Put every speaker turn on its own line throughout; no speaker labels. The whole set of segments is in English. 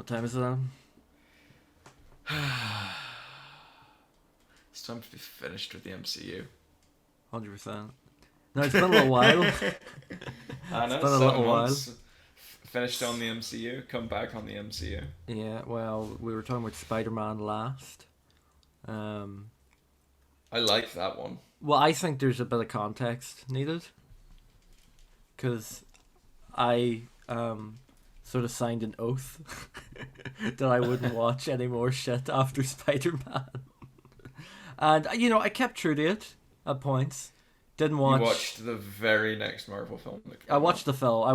What time is it on?
It's time to be finished with the MCU.
100%. No, it's been a little while.
I know,
It's been a
7
little while.
months. Finished on the MCU, come back on the MCU.
Yeah, well, we were talking about Spider-Man last.
I like that one.
Well, I think there's a bit of context needed. Because I sort of signed an oath that I wouldn't watch any more shit after Spider-Man. And, I kept true to it at points. Didn't watch...
You watched the very next Marvel film that came
I watched
out.
the film. I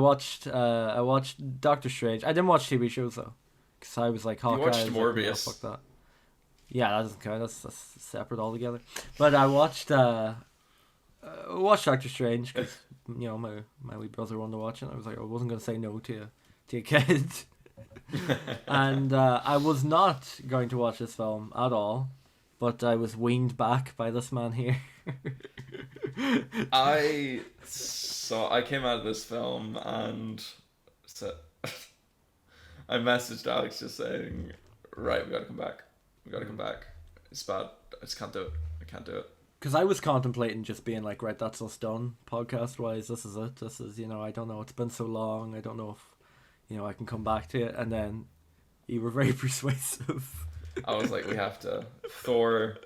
watched Doctor Strange. I didn't watch TV shows, though. Because I was like, Hawkeye.
watched
I was like,
Morbius.
fuck that. Yeah, that doesn't count. That's separate altogether. But I watched Doctor Strange because my wee brother wanted to watch it. I was like, I wasn't gonna say no to a kid, and I was not going to watch this film at all. But I was weaned back by this man here.
I came out of this film and I messaged Alex just saying, right, we gotta come back. It's bad. I just can't do it. I can't do it.
Because I was contemplating just being like, right, that's us done, podcast-wise. This is it. This is, I don't know. It's been so long. I don't know if, I can come back to it. And then you were very persuasive.
I was like, we have to. Thor.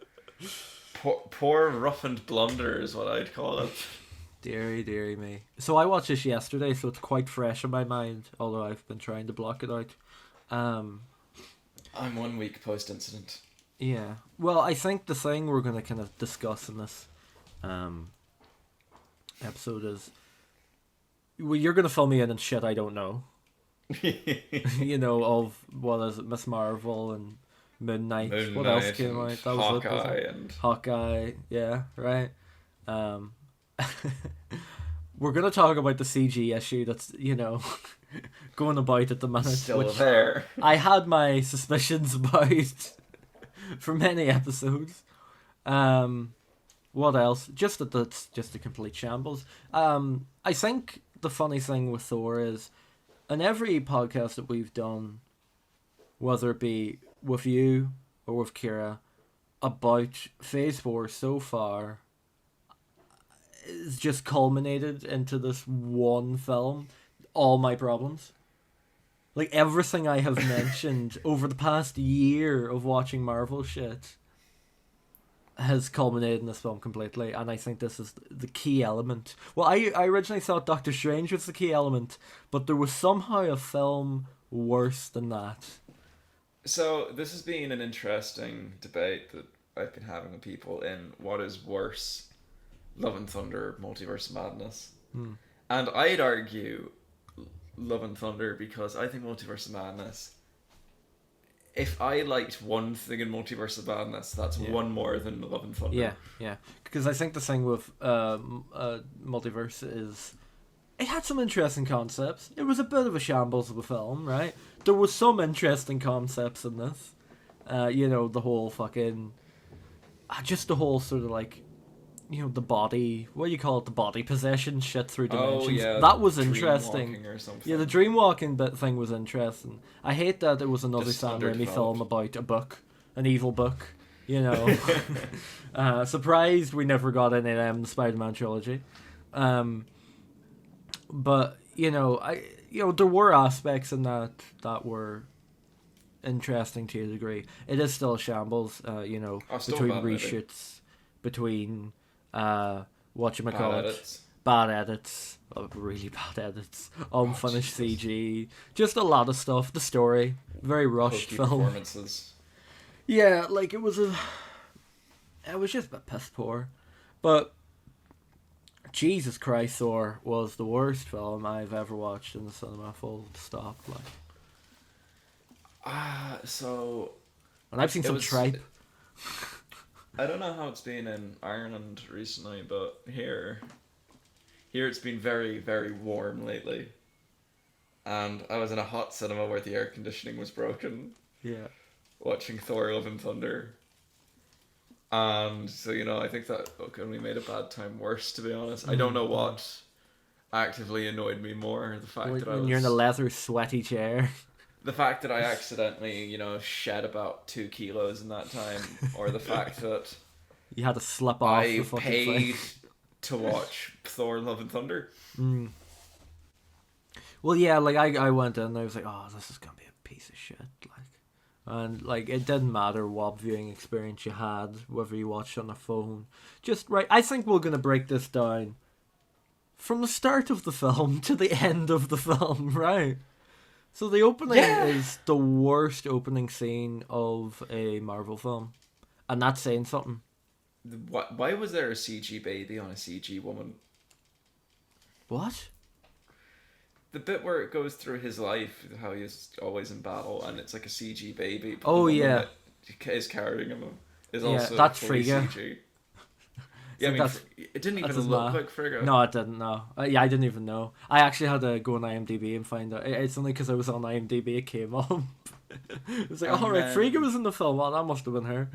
Poor roughened blunder is what I'd call it.
Deary me. So I watched this yesterday, so it's quite fresh in my mind, although I've been trying to block it out.
I'm 1 week post-incident.
Yeah. Well, I think the thing we're going to kind of discuss in this episode is... Well, you're going to fill me in and shit I don't know. Of, what is it, Miss Marvel and Moon Knight. What else came out? That was
Hawkeye
it,
and...
Hawkeye, yeah, right. We're going to talk about the CG issue that's, going about at the minute.
Still
which
there.
I had my suspicions about for many episodes. What else? Just that that's just a complete shambles. I think the funny thing with Thor is, in every podcast that we've done, whether it be with you or with Kira, about Phase 4 so far, is just culminated into this one film. All my problems. Like, everything I have mentioned over the past year of watching Marvel shit has culminated in this film completely, and I think this is the key element. Well, I originally thought Doctor Strange was the key element, but there was somehow a film worse than that.
So, this has been an interesting debate that I've been having with people in what is worse, Love and Thunder, Multiverse of Madness. And I'd argue Love and Thunder because I think Multiverse of Madness, if I liked one thing in Multiverse of Madness, that's one more than Love and Thunder.
Yeah. Because I think the thing with Multiverse is it had some interesting concepts. It was a bit of a shambles of a film, right? There was some interesting concepts in this. The whole fucking... just the whole sort of like... the body... What do you call it? The body possession shit through dimensions.
Oh, yeah.
That was interesting.
Dreamwalking or something.
Yeah, the dreamwalking bit thing was interesting. I hate that it was another
Just
Sam Raimi
underdeveloped.
film about a book. An evil book. Surprised we never got any of them in the Spider-Man trilogy. But, there were aspects in that were interesting to a degree. It is still a shambles,
Still
between
bad, maybe.
reshoots, between whatchamacallit, bad edits, really bad edits, unfinished CG, just a lot of stuff. The story, very rushed
Hokey
film.
performances.
Yeah, like it was just a bit piss poor, but Jesus Christ, Thor was the worst film I've ever watched in the cinema. Full stop. Like,
So
and I've seen some tripe.
I don't know how it's been in Ireland recently, but here it's been very, very warm lately. And I was in a hot cinema where the air conditioning was broken,
Yeah.
watching Thor Love and Thunder. And so, I think that only made a bad time worse, to be honest. I don't know what actively annoyed me more. The fact that I
When
was...
you're in a leather sweaty chair.
The fact that I accidentally, shed about 2 kilos in that time, or the fact that
You had to slip off the
I
fucking
paid
thing.
to watch Thor Love and Thunder.
Mm. Well, yeah, like I went in and I was like, oh, this is gonna be a piece of shit. And like it didn't matter what viewing experience you had, whether you watched on a phone. Just right. I think we're gonna break this down from the start of the film to the end of the film, right? So the opening
Yeah.
is the worst opening scene of a Marvel film, and that's saying something.
Why was there a CG baby on a CG woman?
What?
The bit where it goes through his life, how he's always in battle, and it's like a CG baby, but the
Oh
woman
yeah,
that is carrying him is
yeah.
also
That's
fully
Frigga.
CG.
So
Yeah, I mean,
that's
it didn't
that's
even
his
look
ma.
like Frigga.
No, I didn't know. Yeah, I didn't even know. I actually had to go on IMDb and find out. It's only because I was on IMDb it came up. It was like, all
And
right, Frigga
then
was in the film. Well, that must have been her.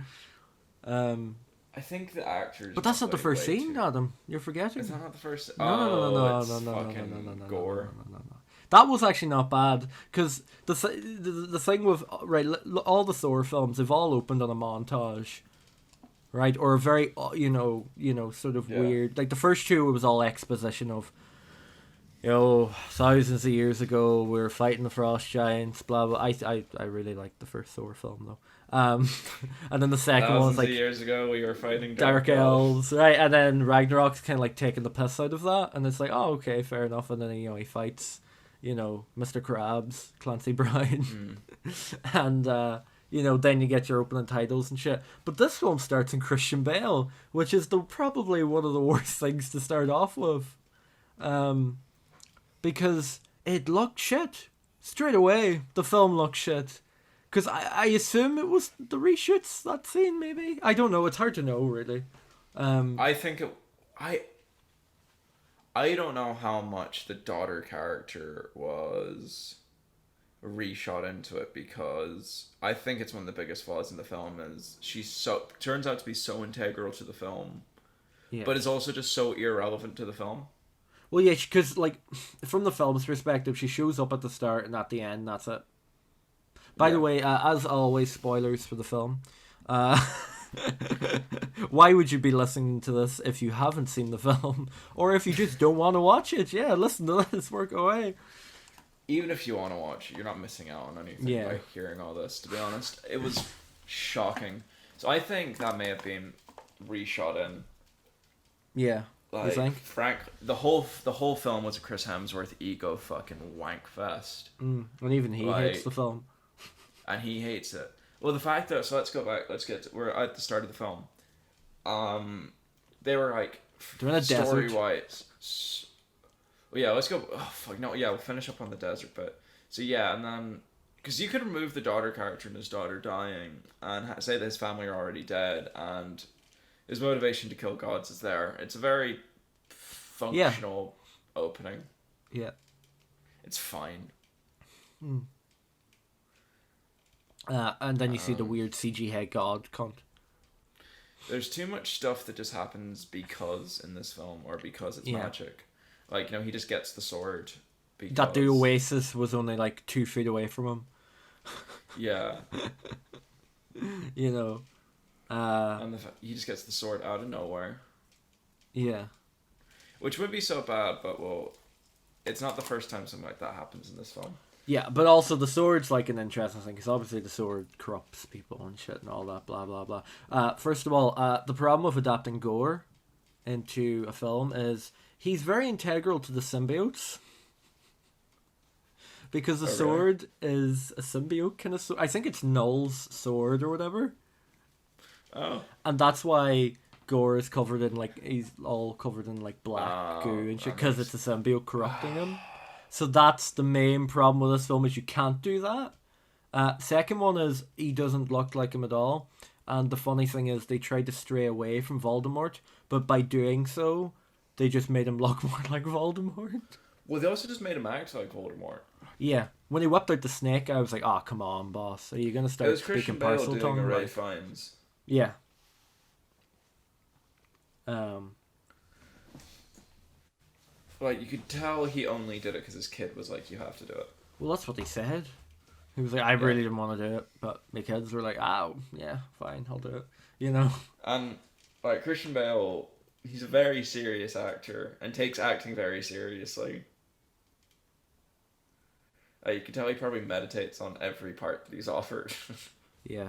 Um,
I think the actors.
but that's not the
way,
first
way
scene,
too.
Adam. You're forgetting.
Is that not the first?
No, no, no,
Oh,
no,
it's
no, no, no, no, no, no,
fucking
no, no,
gore.
no. That was actually not bad because the thing with right, all the Thor films, they've all opened on a montage, right, or a very sort of
Yeah.
weird. Like the first two, it was all exposition of, thousands of years ago we were fighting the frost giants. Blah blah. I really liked the first Thor film though. And then the second one was
Thousands of
like
years ago, we were fighting
Dark
dark elves.
Elves, right? And then Ragnarok's kind of like taking the piss out of that, and it's like, oh, okay, fair enough. And then he fights, Mr. Krabs, Clancy Brown, and then you get your opening titles and shit. But this film starts in Christian Bale, which is probably one of the worst things to start off with, because it looked shit straight away. The film looked shit. Because I assume it was the reshoots, that scene, maybe? I don't know. It's hard to know, really.
I think it. I don't know how much the daughter character was reshot into it, because I think it's one of the biggest flaws in the film is turns out to be so integral to the film,
Yeah.
but it's also just so irrelevant to the film.
Well, yeah, because, like, from the film's perspective, she shows up at the start and at the end, that's it. By the way, as always, spoilers for the film. Why would you be listening to this if you haven't seen the film? Or if you just don't want to watch it? Yeah, listen to this, work away.
Even if you want to watch it, you're not missing out on anything
Yeah.
by hearing all this, to be honest. It was shocking. So I think that may have been reshot in.
Yeah,
Like,
you think?
Frank, the whole film was a Chris Hemsworth ego fucking wank fest.
And even he hates the film.
And he hates it. Well, the fact that, so let's go back. We're at the start of the film. They were like,
They're in a desert.
story-wise. Well, yeah, let's go. Oh fuck no, yeah, we'll finish up on the desert bit. So yeah, and then because you could remove the daughter character and his daughter dying, and say that his family are already dead, and his motivation to kill gods is there. It's a very functional opening.
Yeah.
It's fine.
And then you see the weird CG head god cunt.
There's too much stuff that just happens because in this film, or because it's magic. Like, he just gets the sword. Because...
That the Oasis was only like 2 feet away from him.
Yeah. And he just gets the sword out of nowhere.
Yeah.
Which would be so bad, but it's not the first time something like that happens in this film.
Yeah, but also the sword's like an interesting thing, because obviously the sword corrupts people and shit and all that, blah, blah, blah. First of all, the problem with adapting Gore into a film is he's very integral to the symbiotes. Because the sword is a symbiote kind of sword. I think it's Null's sword or whatever.
Oh.
And that's why Gore is covered in, like, he's all covered in, like, black goo and shit, because it's a symbiote corrupting him. So that's the main problem with this film, is you can't do that. Second one is he doesn't look like him at all. And the funny thing is they tried to stray away from Voldemort, but by doing so, they just made him look more like Voldemort.
Well, they also just made him act like Voldemort.
Yeah. When he whipped out the snake, I was like, oh, come on, boss. Are you going to start speaking parcel tongue?
Ray Fiennes.
Yeah.
Like, you could tell he only did it because his kid was like, you have to do it.
Well, that's what he said. He was like, I really didn't want to do it, but my kids were like, oh, yeah, fine, I'll do it. You know?
And, like, Christian Bale, he's a very serious actor and takes acting very seriously. You can tell he probably meditates on every part that he's offered.
Yeah.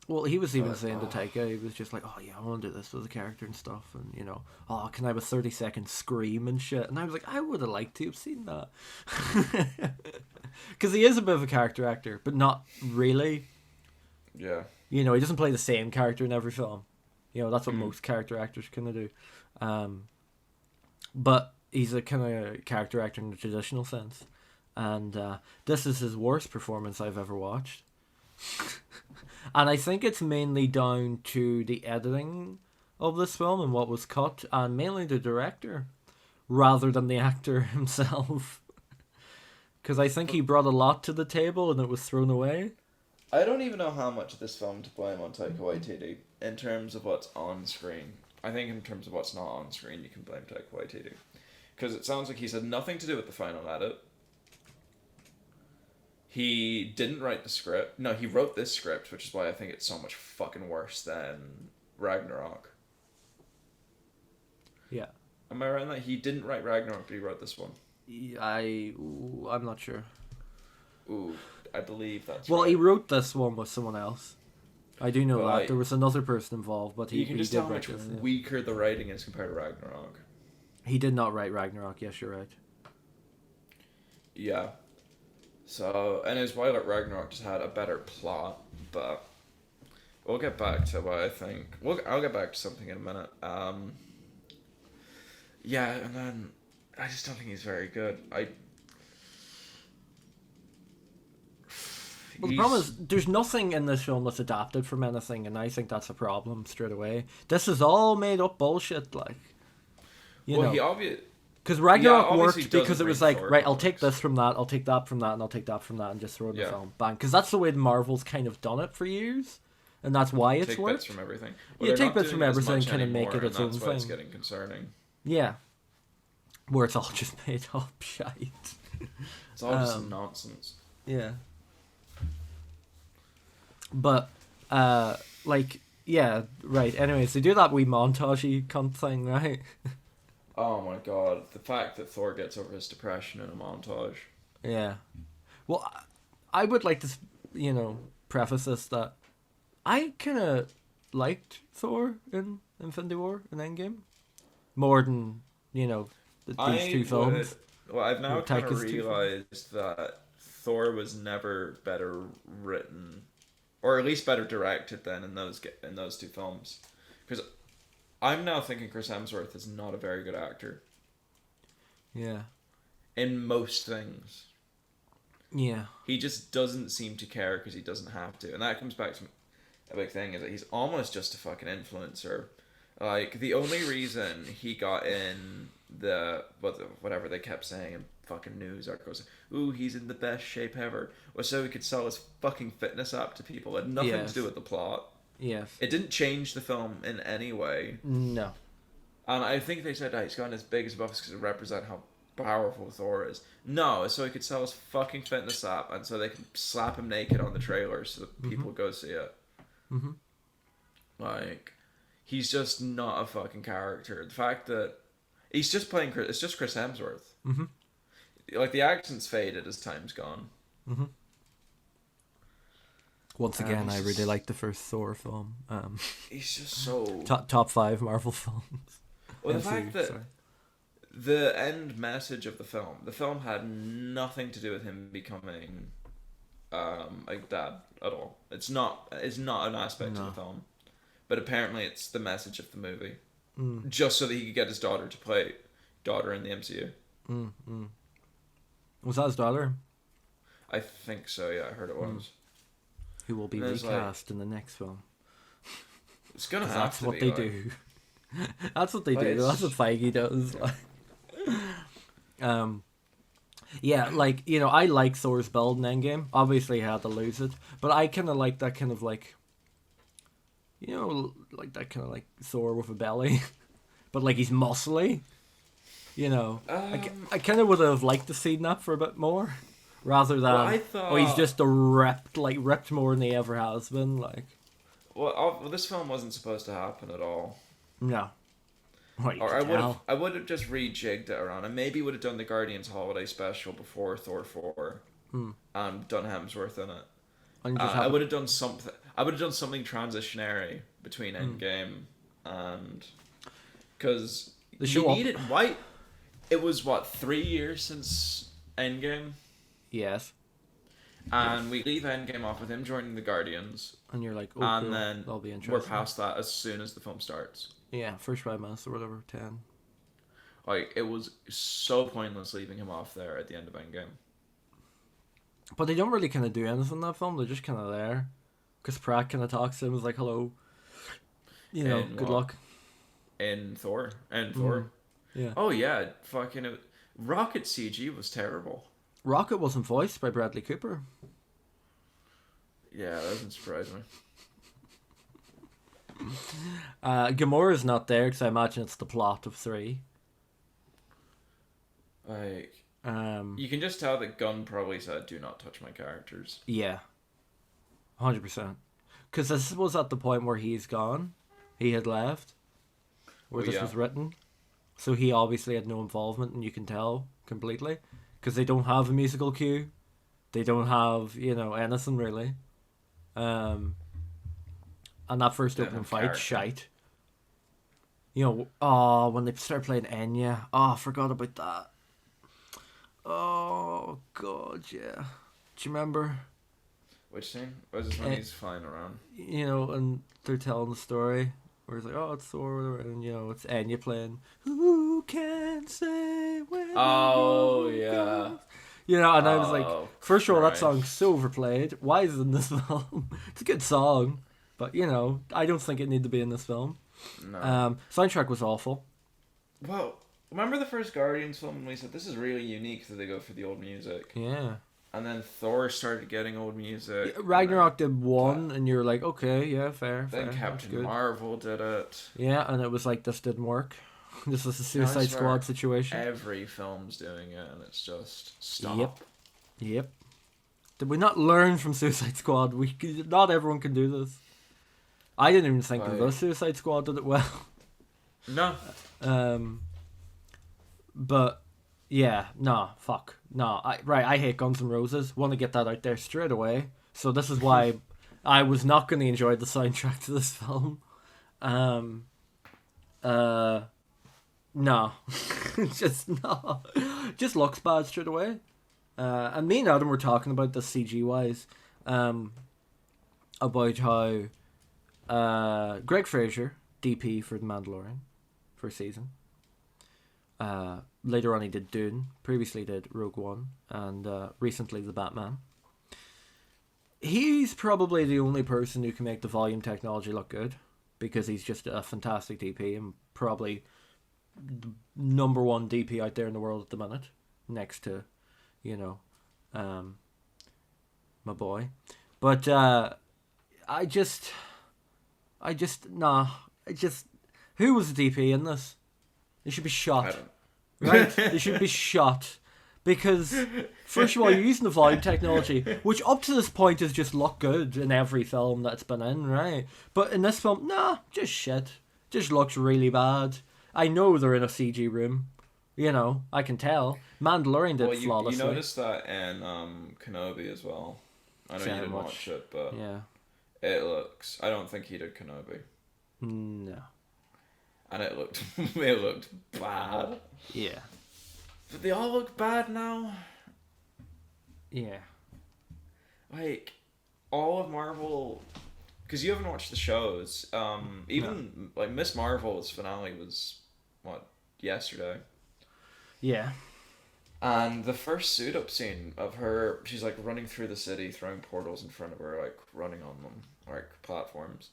Well, he was even saying to Taika, he was just like, oh, yeah, I want to do this with the character and stuff. And, you know, oh, can I have a 30-second scream and shit? And I was like, I would have liked to have seen that. Because he is a bit of a character actor, but not really.
Yeah.
You know, he doesn't play the same character in every film. You know, that's what most character actors kind of do. But he's a kind of character actor in the traditional sense. And this is his worst performance I've ever watched. And I think it's mainly down to the editing of this film and what was cut, and mainly the director, rather than the actor himself. Because I think he brought a lot to the table and it was thrown away.
I don't even know how much of this film to blame on Taika Waititi in terms of what's on screen. I think in terms of what's not on screen, you can blame Taika Waititi. Because it sounds like he's had nothing to do with the final edit. He didn't write the script. No, he wrote this script, which is why I think it's so much fucking worse than Ragnarok.
Yeah.
Am I right in that? He didn't write Ragnarok, but he wrote this one.
I'm not sure.
Ooh, I believe that's
well,
right.
He wrote this one with someone else. I do know
Well,
that. There was another person involved, but he
You can just
did
tell how
write
much
this, yeah.
weaker the writing is compared to Ragnarok.
He did not write Ragnarok, yes, you're right.
Yeah. So, and his Violet Ragnarok just had a better plot, but we'll get back to what I think. I'll get back to something in a minute. Yeah, and then I just don't think he's very good.
Well, the problem is, there's nothing in this film that's adapted from anything, and I think that's a problem straight away. This is all made up bullshit, like. You know.
He obviously.
Because Ragnarok
obviously
worked because it was like,
Thor
right, I'll take
comics.
this from that, I'll take that from that, and I'll take that from that, and just throw it in the
Yeah.
film. Bang. Because that's the way Marvel's kind of done it for years, and that's why it's
Take
worked.
bits from everything.
Yeah,
they're
take
not
bits
doing
from
it as
everything,
much
kind of make
anymore,
it its
and
own
that's why it's
thing.
getting concerning.
Yeah. Where it's all just made up shite.
It's all just nonsense.
Yeah. But, like, yeah, right. Anyways, they do that wee montage-y cunt thing, right?
Oh my god, the fact that Thor gets over his depression in a montage.
Yeah. Well, I would like to, you know, preface this that I kind of liked Thor in Infinity War and Endgame more than, you know, these two films.
Well, I've now kind of
Taika's two
realized that Thor was never better written, or at least better directed than in those two films. Because I'm now thinking Chris Hemsworth is not a very good actor.
Yeah.
In most things.
Yeah.
He just doesn't seem to care because he doesn't have to. And that comes back to a big thing, is that he's almost just a fucking influencer. Like, the only reason he got in whatever they kept saying in fucking news articles, ooh, he's in the best shape ever, was so he could sell his fucking fitness app to people. It had nothing to do with the plot.
Yes.
It didn't change the film in any way.
No.
And I think they said he's gotten as big as buffs because it represent how powerful Thor is. No, it's so he could sell his fucking fitness app, and so they can slap him naked on the trailer so that people go see it.
Mm-hmm.
Like, he's just not a fucking character. The fact that he's just playing it's just Chris Hemsworth.
Mm-hmm.
Like, the accent's faded as time's gone.
Mm-hmm. Once again, I really like the first Thor film.
He's just so...
Top 5 Marvel films.
Well, the fact that the end message of the film had nothing to do with him becoming a dad at all. It's not an aspect of the film. But apparently it's the message of the movie. Just so that he could get his daughter to play daughter in the MCU.
Was that his daughter?
I think so, yeah, I heard it was.
Who will be recast in the next film.
It's gonna have
That's
to
what
be,
they
like...
do. That's what they
Like,
do. That's what Feige does. Yeah, like, you know, I like Thor's build in Endgame. Obviously, he had to lose it, but I kind of like that kind of like, you know, like that kind of like Thor with a belly, but like he's muscly. You know, I kind of would have liked to see that for a bit more, rather than
I thought,
he's just ripped more than he ever has been. Like,
well, this film wasn't supposed to happen at all.
no, what you
Or
could tell.
I would have just rejigged it around, and maybe would have done the Guardians Holiday Special before Thor 4, and done Hemsworth in it.
And just
I would have done something. I would have done something transitionary between Endgame and because you needed why. It was what 3 years since Endgame.
Yes.
And we leave Endgame off with him joining the Guardians.
And you're like,
and
cool.
then
That'll be interesting.
we're past that as soon as the film starts.
Yeah, first 5 minutes or whatever, 10.
Like, it was so pointless leaving him off there at the end of Endgame.
But they don't really kind of do anything in that film. They're just kind of there. Because Pratt kind of talks to him, is like, hello. You know, good luck.
In Thor. And Thor.
Yeah.
Oh, yeah. Fucking Rocket CG was terrible.
Rocket wasn't voiced by Bradley Cooper.
Yeah, that doesn't surprise me.
Gamora's not there because I imagine it's the plot of 3.
Like, you can just tell that Gunn probably said, "Do not touch my characters."
Yeah, 100%. Because this was at the point where he's gone, he had left, where this was written, so he obviously had no involvement, and you can tell completely because they don't have a musical cue, they don't have anything really, and that first opening fight, shite. When they start playing Enya, I forgot about that. Oh god, yeah. Do you remember?
Which scene? Was this when he's flying around?
And they're telling the story where it's like, oh, it's Thor, and it's Enya playing. Who can say when?
Oh yeah.
And I was like, first of all, that song's so overplayed. Why is it in this film? It's a good song, but I don't think it needed to be in this film.
No.
Soundtrack was awful.
Well, remember the first Guardians film when we said this is really unique that they go for the old music?
Yeah.
And then Thor started getting old music.
Ragnarok did one, and you're like, okay, yeah, fair.
Then Captain Marvel did it.
Yeah, and it was like, this didn't work. This is a Suicide Squad situation.
Every film's doing it, and it's just stop.
Yep. Did we not learn from Suicide Squad? Not everyone can do this. I didn't even think the Suicide Squad did it well.
No.
But yeah, fuck. I hate Guns N' Roses. Want to get that out there straight away. So this is why I was not going to enjoy the soundtrack to this film. No. Just looks bad straight away. And me and Adam were talking about this CG wise, about how Greg Fraser, DP for The Mandalorian, first season. Later on he did Dune, previously did Rogue One, and recently The Batman. He's probably the only person who can make the volume technology look good, because he's just a fantastic DP and probably the number one DP out there in the world at the minute, next to, my boy. But who was the DP in this? They should be shot. Right? They should be shot. Because, first of all, you're using the volume technology, which up to this point has just looked good in every film that's been in, right? But in this film, just shit. Just looks really bad. I know they're in a CG room. I can tell. Mandalorian did flawlessly.
You noticed that in Kenobi as well. I know you didn't watch it, but
yeah,
it looks... I don't think he did Kenobi.
No.
And it looked bad.
Yeah.
But they all look bad now.
Yeah.
Like, all of Marvel... Because you haven't watched the shows. Like, Miss Marvel's finale was, yesterday?
Yeah.
And the first suit-up scene of her, she's, running through the city, throwing portals in front of her, running on them, platforms.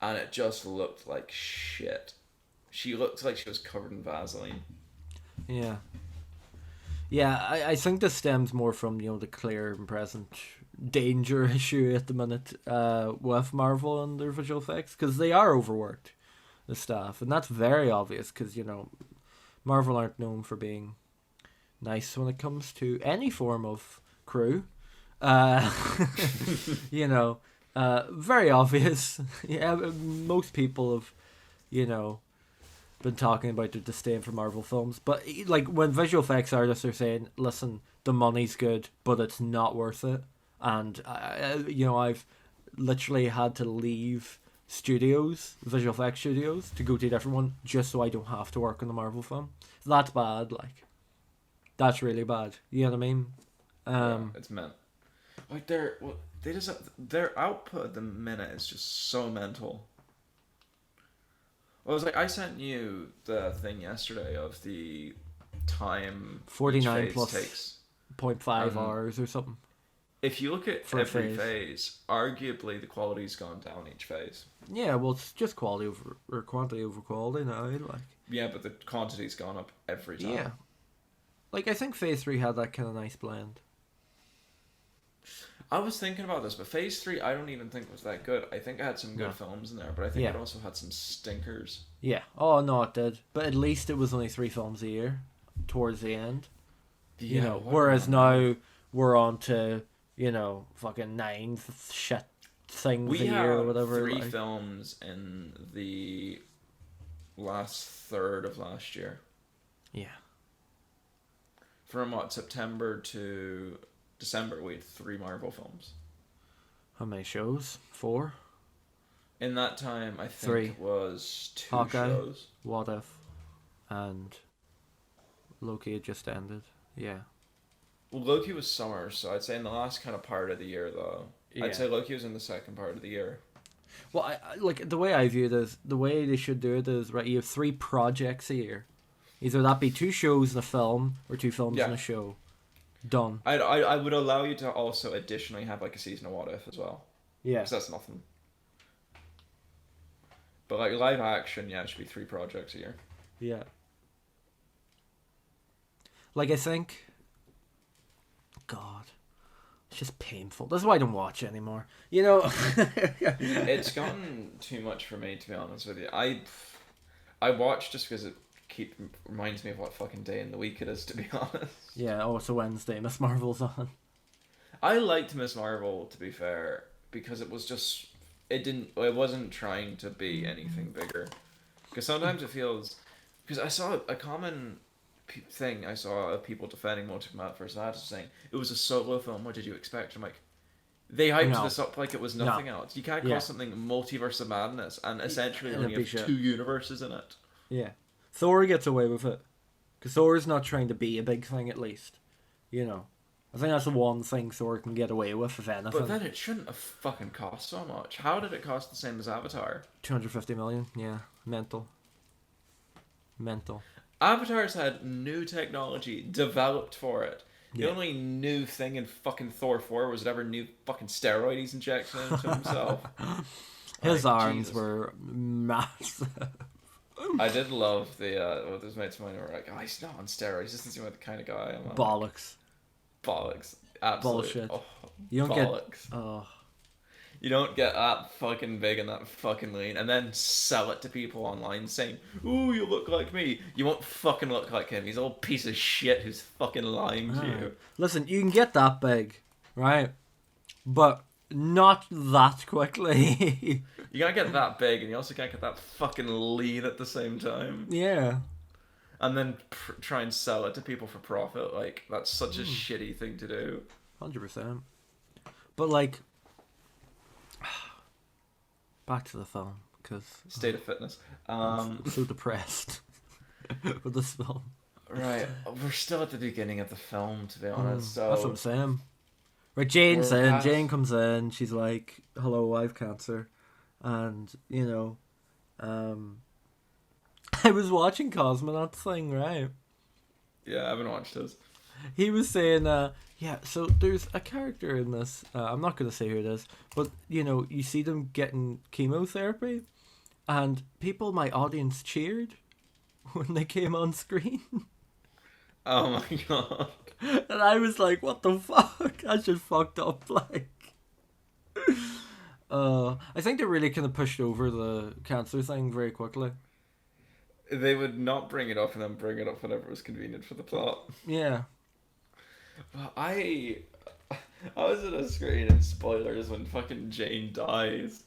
And it just looked like shit. She looked like she was covered in Vaseline.
Yeah. Yeah, I think this stems more from, the clear and present danger issue at the minute with Marvel and their visual effects, because they are overworked, the staff. And that's very obvious, because, Marvel aren't known for being nice when it comes to any form of crew. Uh, you know, very obvious. Yeah, most people have, you know, been talking about their disdain for Marvel films. But like when visual effects artists are saying, "Listen, the money's good, but it's not worth it," and you know, I've literally had to leave visual effects studios, to go to a different one just so I don't have to work on the Marvel film. That's bad. Like, that's really bad. You know what I mean?
It's meant. Like their output at the minute is just so mental. Well, I was like, I sent you the thing yesterday of the time
49
each phase
plus
takes.
0.5 hours or something.
If you look at
For
every phase, arguably the quality's gone down each phase.
Yeah, well, it's just quality over or quantity over quality now. Like,
Yeah, but the quantity's gone up every time.
yeah, like I think Phase 3 had that kind of nice blend.
I was thinking about this, but Phase 3 I don't even think was that good. I think it had some good films in there, but I think it also had some stinkers.
Yeah. Oh no, it did. But at least it was only 3 films a year towards the end.
Yeah,
you know, whereas now we're on to, you know, fucking 9 shit things a year or whatever.
We had 3 films in the last third of last year.
Yeah.
From September to December, we had 3 Marvel films.
How many shows? 4?
In that time, I think
3.
it was 2
Hawkeye,
shows.
What If, and Loki had just ended. Yeah.
Well, Loki was summer, so I'd say in the last kind of part of the year, though.
Yeah.
I'd say Loki was in the second part of the year.
Well, I like the way I view it is, the way they should do it is, right, you have 3 projects a year. Either that be 2 shows and a film, or 2 films and a show. Done.
I would allow you to also additionally have like a season of What If as well.
Yeah.
Because that's nothing. But like live action, yeah, it should be 3 projects a year.
Yeah. Like, I think... God. It's just painful. That's why I don't watch it anymore. You know?
It's gotten too much for me, to be honest with you. I watch just because it reminds me of what fucking day in the week it is, to be honest.
Yeah, oh, it's a Wednesday. Miss Marvel's on.
I liked Miss Marvel, to be fair, because it was just... It wasn't trying to be anything bigger. Because sometimes it feels... Because I saw a common thing, I saw of people defending Multiverse of Madness saying, it was a solo film, what did you expect? I'm like, they hyped this up like it was nothing else. You can't call something Multiverse of Madness and essentially only have 2 universes in it.
Yeah. Thor gets away with it. Because Thor's not trying to be a big thing, at least. You know. I think that's the one thing Thor can get away with, if anything.
But then it shouldn't have fucking cost so much. How did it cost the same as Avatar?
250 million, yeah. Mental.
Avatar's had new technology developed for it. The
Yeah.
only new thing in fucking Thor 4 was whatever new fucking steroid he's injecting into himself.
His arms
Jesus.
were massive.
I did love the what those mates of mine were like, oh, he's not on steroids. He doesn't seem like the kind of guy. I'm like,
Bollocks.
Bollocks. Absolute.
Bullshit.
Oh,
You don't
bollocks.
get... Oh.
You don't get that fucking big and that fucking lean and then sell it to people online saying, ooh, you look like me. You won't fucking look like him. He's a old piece of shit who's fucking lying to you.
Listen, you can get that big, right? But not that quickly.
You can't get that big and you also can't get that fucking lean at the same time.
Yeah.
And then try and sell it to people for profit. Like, that's such a shitty thing to do.
100%. But, like... Back to the film, because...
State of fitness.
I'm so depressed with this film.
Right. We're still at the beginning of the film, to be honest. So
That's what I'm saying. Right, Jane's
We're
in.
past-
Jane comes in. She's like, hello, I have cancer. And, you know... I was watching Cosmonaut thing, right?
Yeah, I haven't watched this.
He was saying, yeah, so there's a character in this, I'm not going to say who it is, but, you know, you see them getting chemotherapy, and people, my audience, cheered when they came on screen.
Oh my god.
And I was like, what the fuck? That's just fucked up, like. I think they really kind of pushed over the cancer thing very quickly.
They would not bring it up and then bring it up whenever it was convenient for the plot.
Yeah.
Well, I I was in a screen and spoilers when fucking Jane dies.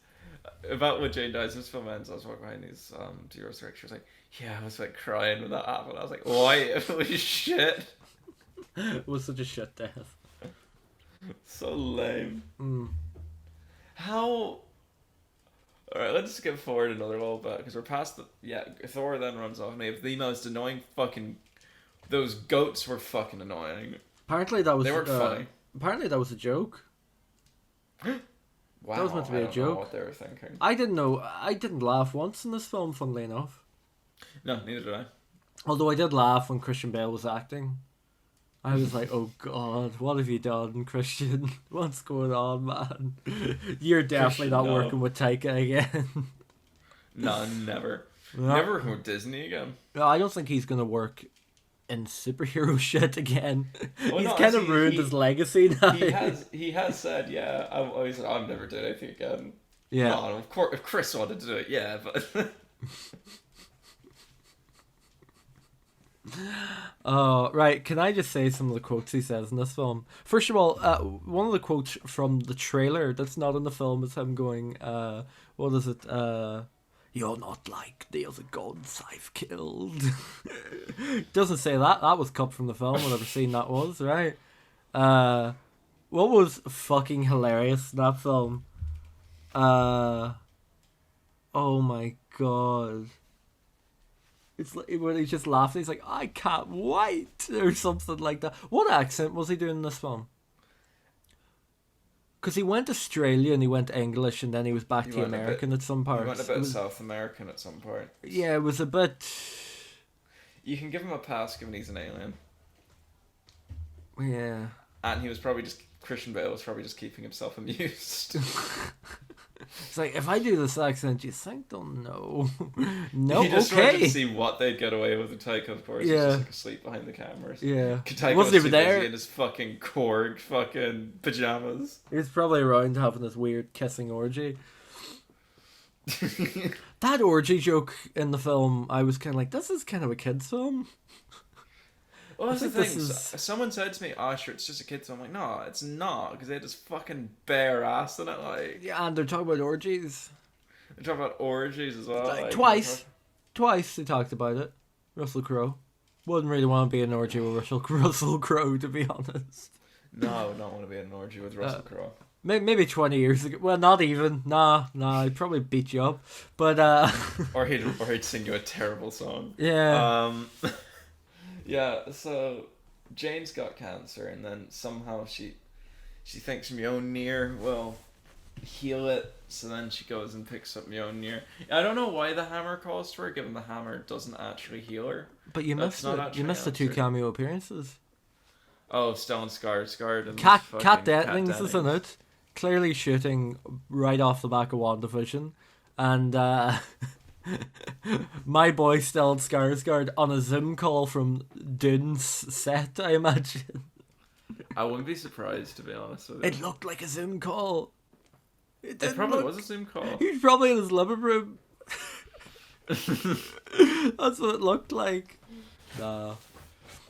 About when Jane dies, this film ends. I was walking behind these to your director. She was like, "Yeah," I was like crying when that happened. I was like, "Why? It was shit."
It was such a shit death.
So lame.
Mm.
How? Alright, let's skip forward another little bit because we're past the. Yeah, Thor then runs off and they have the most annoying fucking. Those goats were fucking annoying.
Apparently that was.
They weren't funny.
Apparently that was a joke.
Wow,
That was meant to be
I
a
don't
joke.
know what they were thinking.
I didn't know. I didn't laugh once in this film, funnily enough.
No, neither did I.
Although I did laugh when Christian Bale was acting. I was like, oh god, what have you done, Christian? What's going on, man? You're definitely not working with Taika again.
No, never.
No.
Never working with Disney again.
No, I don't think he's going to work in superhero shit again.
Well,
He's
no,
kind of
actually,
ruined his legacy now.
He has said, yeah, I said, I'm never doing anything again.
Yeah.
No, of course, if Chris wanted to do it, yeah, but...
Right. Can I just say some of the quotes he says in this film? First of all, one of the quotes from the trailer that's not in the film is him going, what is it? You're not like the other gods I've killed. Doesn't say that. That was cut from the film, whatever scene that was, right? What was fucking hilarious in that film? Oh my god. It's like when he's just laughing, he's like, I can't wait, or something like that. What accent was he doing in this film? Because he went Australian, he went English, and then he was back to American at some parts.
He went a bit South American at some point.
Yeah, it was a bit...
You can give him a pass given he's an alien.
Yeah.
And he was probably just... Christian Bale was probably just keeping himself amused.
It's like, if I do this accent, you think they'll know. No,
he just
okay.
wanted to see what they'd get away with. Taika, of course,
Yeah.
was just like asleep behind the cameras.
Yeah.
Taika
Wasn't even there.
in his fucking Korg fucking pajamas.
He was probably around having this weird kissing orgy. That orgy joke in the film, I was kind of like, this is kind of a kid's film.
Well, that's the thing.
Is...
Someone said to me, "Oh, sure, it's just a kid's film." I'm like, no, it's not, because they had this fucking bare ass in it. Like,
yeah, and they're talking about orgies.
They talk about orgies as well. Like,
Twice they talked about it. Russell Crowe. Wouldn't really want to be in an orgy with Russell Crowe, to be honest.
No, I would not want to be in an orgy with Russell Crowe.
Maybe 20 years ago. Well, not even. Nah, I'd probably beat you up. But
or he'd sing you a terrible song.
Yeah.
Yeah, so Jane's got cancer, and then somehow she thinks Mjolnir will heal it, so then she goes and picks up Mjolnir. I don't know why the hammer calls to her, given the hammer doesn't actually heal her.
But you missed the two cameo appearances.
Oh, Stellan Skarsgård and
Kat Dennings is in it, clearly shooting right off the back of WandaVision, and my boy Stellan Skarsgård on a Zoom call from Dune's set, I imagine.
I wouldn't be surprised, to be honest with you.
It looked like a Zoom call.
It probably was a Zoom call.
He was probably in his living room. That's what it looked like. Nah.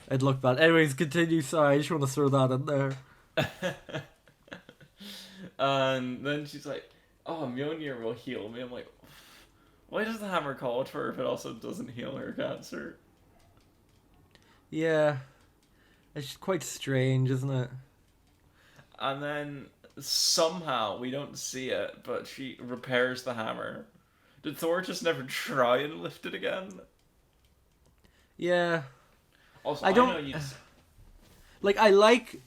It looked bad. Anyways, continue. Sorry, I just want to throw that in there.
And then she's like, oh, Mjolnir will heal me. I'm like, why does the hammer call to her if it also doesn't heal her cancer?
Yeah. It's quite strange, isn't it?
And then somehow, we don't see it, but she repairs the hammer. Did Thor just never try and lift it again?
Yeah.
Also,
I don't...
know you...
Like, I like,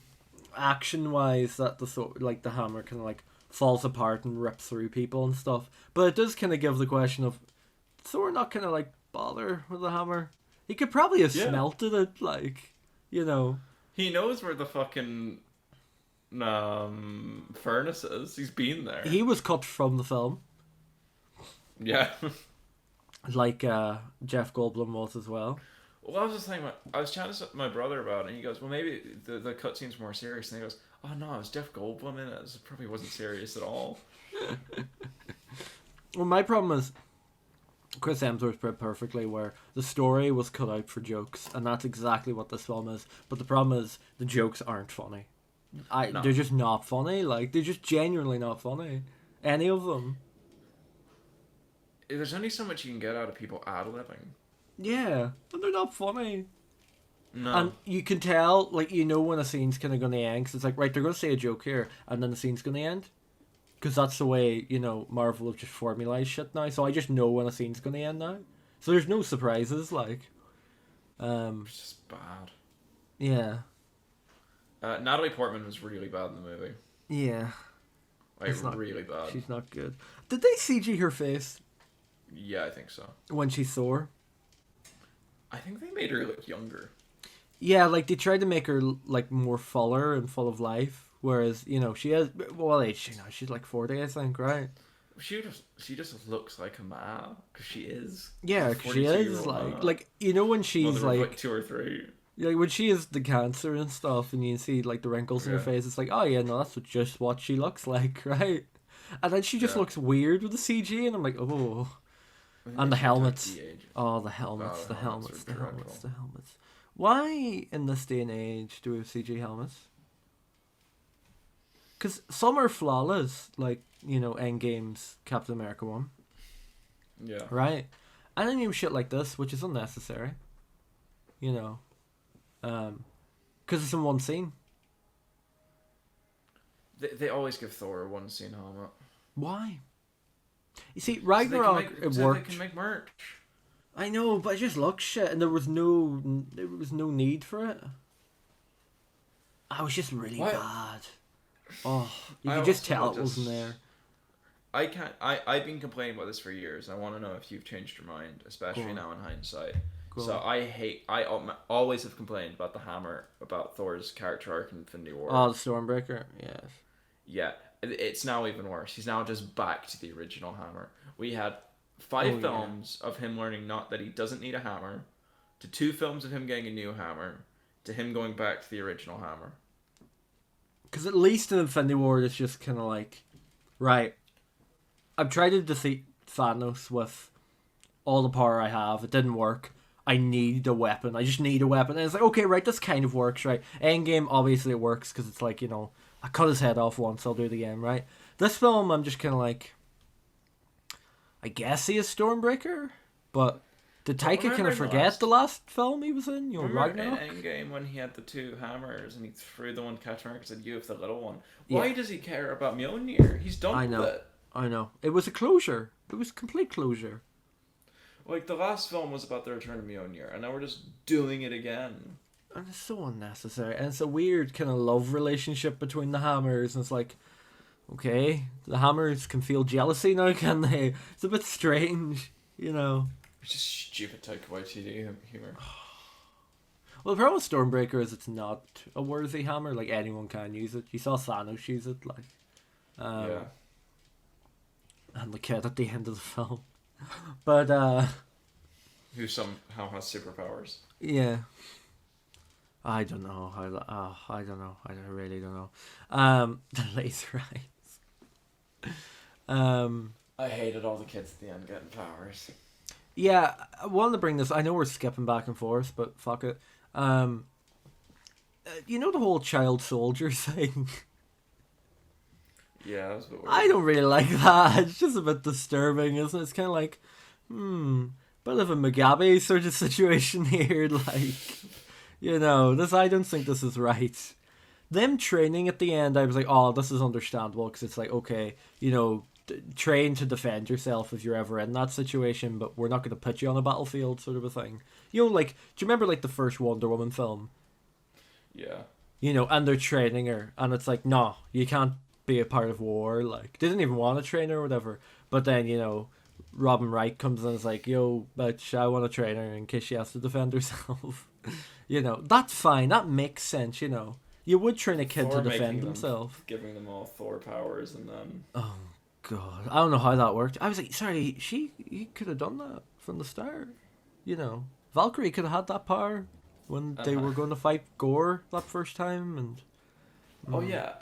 action-wise, that the hammer kind of, like, falls apart and rips through people and stuff. But it does kind of give the question of, Thor not kind of, like, bother with the hammer? He could probably have smelted it, like, you know.
He knows where the fucking furnace is. He's been there.
He was cut from the film.
Yeah.
Like Jeff Goldblum was as well.
Well, I was just thinking, I was chatting to my brother about it, and he goes, well, maybe the cutscene's more serious. And he goes, oh no, it was Jeff Goldblum in it. It probably wasn't serious at all.
Well, my problem is, Chris Hemsworth put it perfectly, where the story was cut out for jokes, and that's exactly what this film is. But the problem is, the jokes aren't funny.
No.
They're just not funny. Like, they're just genuinely not funny. Any of them.
There's only so much you can get out of people ad-libbing.
Yeah, and they're not funny.
No.
And you can tell, like, you know when a scene's kind of going to end, 'cause it's like, right, they're going to say a joke here, and then the scene's going to end. Because that's the way, you know, Marvel have just formalized shit now. So I just know when a scene's going to end now. So there's no surprises, like.
It's just bad.
Yeah.
Natalie Portman was really bad in the movie.
Yeah.
Like, really bad.
She's not good. Did they CG her face
Yeah, I think so.
when she's Thor?
I think they made her look younger.
Yeah, like, they tried to make her, like, more fuller and full of life. Whereas, you know, she has... What age is she now? She's, like, 40, I think, right?
She just looks like a ma, because she is.
Yeah, because she is, like, you know when she's,
Mother of,
like
2 or 3.
like, when she has the cancer and stuff, and you see, like, the wrinkles in her face, it's like, oh, yeah, no, that's just what she looks like, right? And then she just looks weird with the CG, and I'm like, oh. And the helmets. Oh, the helmets, the helmets, the helmets, the helmets. Why, in this day and age, do we have CG helmets? Because some are flawless, like, you know, Endgame's Captain America one.
Yeah.
Right? And then you have shit like this, which is unnecessary. You know. Because it's in one scene.
They always give Thor one scene helmet.
Why? You see, Ragnarok, it worked.
They can make merch.
I know, but it just looks shit, and there was no need for it. I was just really bad. Oh, you could just tell it wasn't there.
I've been complaining about this for years. I want to know if you've changed your mind, especially now in hindsight. I always have complained about the hammer, about Thor's character arc in Infinity War.
Oh, the Stormbreaker, yes.
Yeah, it's now even worse. He's now just back to the original hammer. We had 5 films of him learning not that he doesn't need a hammer, to 2 films of him getting a new hammer, to him going back to the original hammer.
Because at least in Infinity War, it's just kind of like, right, I've tried to defeat Thanos with all the power I have. It didn't work. I need a weapon. I just need a weapon. And it's like, okay, right, this kind of works, right? Endgame, obviously it works because it's like, you know, I cut his head off once, I'll do it again, right? This film, I'm just kind of like, I guess he is Stormbreaker, but did Taika kind of forget the last film he was in? You know, Ragnarok?
In Endgame when he had the 2 hammers and he threw the one Captain America and said, "You have the little one." Why does he care about Mjolnir? He's done with it.
I know. It was a closure. It was complete closure.
Like, the last film was about the return of Mjolnir, and now we're just doing it again.
And it's so unnecessary. And it's a weird kind of love relationship between the hammers. And it's like, okay, the hammers can feel jealousy now, can they? It's a bit strange, you know.
It's just stupid Taika Waititi humor.
Well, the problem with Stormbreaker is it's not a worthy hammer. Like, anyone can use it. You saw Thanos use it, like.
Yeah.
And the kid at the end of the film. But,
who somehow has superpowers.
Yeah. I don't know. I don't know. I really don't know. The laser eyes.
I hated all the kids at the end getting powers.
Yeah, I wanted to bring this. I know we're skipping back and forth, but fuck it. You know the whole child soldier thing?
Yeah, that was a bit weird.
I don't really like that. It's just a bit disturbing, isn't it? It's kind of like, bit of a Mugabe sort of situation here. Like, you know, I don't think this is right. Them training at the end, I was like, oh, this is understandable, because it's like, okay, you know, train to defend yourself if you're ever in that situation, but we're not going to put you on a battlefield, sort of a thing. You know, like, do you remember, like, the first Wonder Woman film?
Yeah.
You know, and they're training her, and it's like, no, you can't be a part of war. Like, they didn't even want to train her or whatever. But then, you know, Robin Wright comes in and is like, yo, bitch, I want to train her in case she has to defend herself. You know, that's fine. That makes sense, you know. You would train a kid to defend himself.
Giving them all Thor powers and then...
Oh, God. I don't know how that worked. I was like, sorry, he could have done that from the start. You know, Valkyrie could have had that power when they were going to fight Gore that first time. And
Oh, yeah.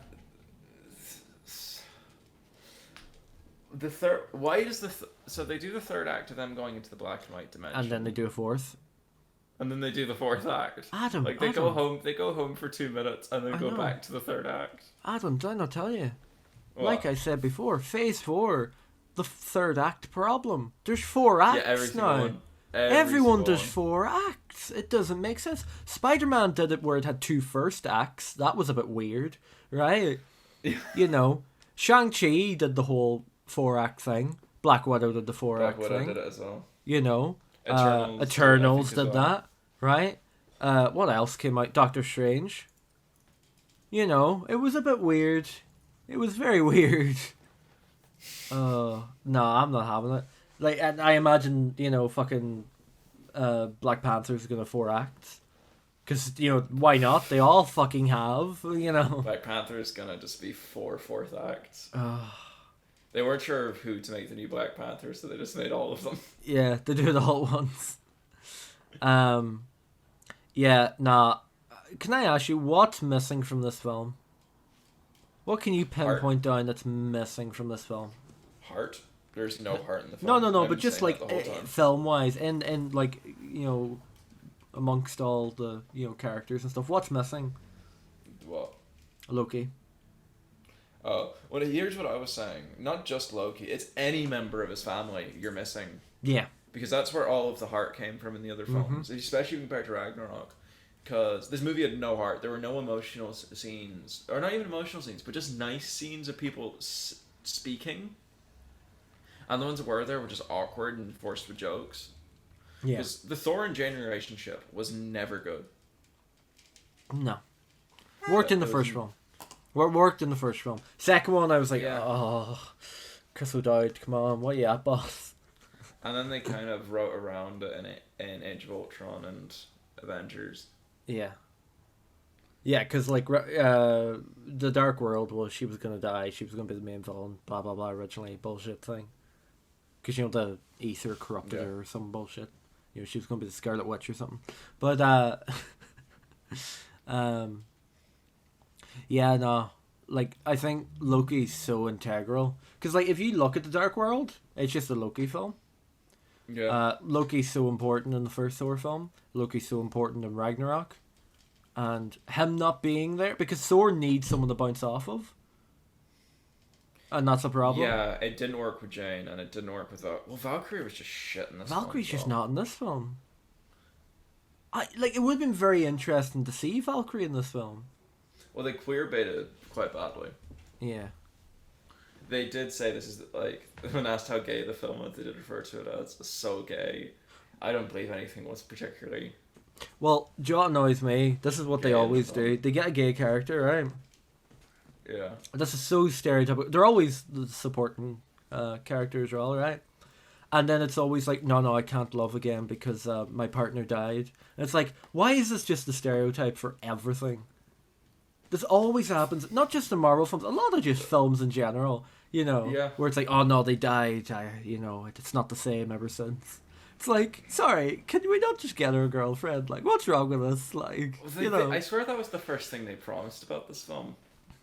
The third... Why does so they do the third act of them going into the black and white dimension.
And then they do a fourth.
and then they do the fourth act.
Adam,
Like they
Adam.
go home for 2 minutes, and then
I
go
know.
back to the third act.
Adam, did I not tell you?
What?
Like I said before, Phase 4, the third act problem. There's 4 acts
Yeah, every single
now.
one.
Everyone does
one.
4 acts. It doesn't make sense. Spider-Man did it where it had 2 first acts. That was a bit weird, right? You know, Shang-Chi did the whole 4-act thing. Black Widow did the 4-act
Black Widow
thing.
did it as well.
You know,
Eternals
Eternals did that, right? What else came out? Doctor Strange. You know, it was a bit weird. It was very weird. No, I'm not having it. Like, and I imagine, you know, fucking Black Panther's gonna 4 acts. Because, you know, why not? They all fucking have, you know.
Black Panther is gonna just be 4 fourth acts. They weren't sure of who to make the new Black Panther, so they just made all of them.
Yeah, they do it all at once. Yeah, nah. Can I ask you, what's missing from this film? What can you pinpoint down that's missing from this film?
Heart? There's no heart in the film.
No,
I've
but
been
just
saying
like
that the whole time.
film-wise, and like, you know, amongst all the, you know, characters and stuff, what's missing?
What?
Loki.
Oh, well, here's what I was saying. Not just Loki. It's any member of his family you're missing.
Yeah.
Because that's where all of the heart came from in the other films. Especially compared to Ragnarok. Because this movie had no heart. There were no emotional scenes. Or not even emotional scenes, but just nice scenes of people speaking. And the ones that were there were just awkward and forced with jokes.
Yeah.
Because the Thor and Jane relationship was never good.
No. Worked in the first film. Worked in the first film. Second one, I was like, oh, Chris O'Dowd, come on, what you at, boss?
And then they kind of wrote around it in Age of Ultron and Avengers.
Yeah. Yeah, because, like, the Dark World was she was going to die, she was going to be the main villain, blah, blah, blah, originally, bullshit thing. Because, you know, the ether corrupted her or some bullshit. You know, she was going to be the Scarlet Witch or something. But, yeah, no. Like, I think Loki's so integral. Because, like, if you look at the Dark World, it's just a Loki film.
Yeah.
Loki's so important in the first Thor film. Loki's so important in Ragnarok. And him not being there, because Thor needs someone to bounce off of. And that's a problem.
Yeah, it didn't work with Jane, and it didn't work with... Well, Valkyrie was just shit in this film.
Valkyrie's just not in this film. It would have been very interesting to see Valkyrie in this film.
Well, they queer baited quite badly.
Yeah.
They did say this is, like... When asked how gay the film was, they did refer to it as so gay. I don't believe anything was particularly...
Well, do you know what annoys me? This is what they always do. They get a gay character, right?
Yeah.
This is so stereotypical. They're always the supporting characters, all right. And then it's always like, no, I can't love again because my partner died. And it's like, why is this just a stereotype for everything? This always happens, not just in Marvel films, a lot of just films in general, you know, where it's like, oh no, they died, you know, it's not the same ever since. It's like, sorry, can we not just get her a girlfriend? Like, what's wrong with us? Like, you know.
I swear that was the first thing they promised about this film.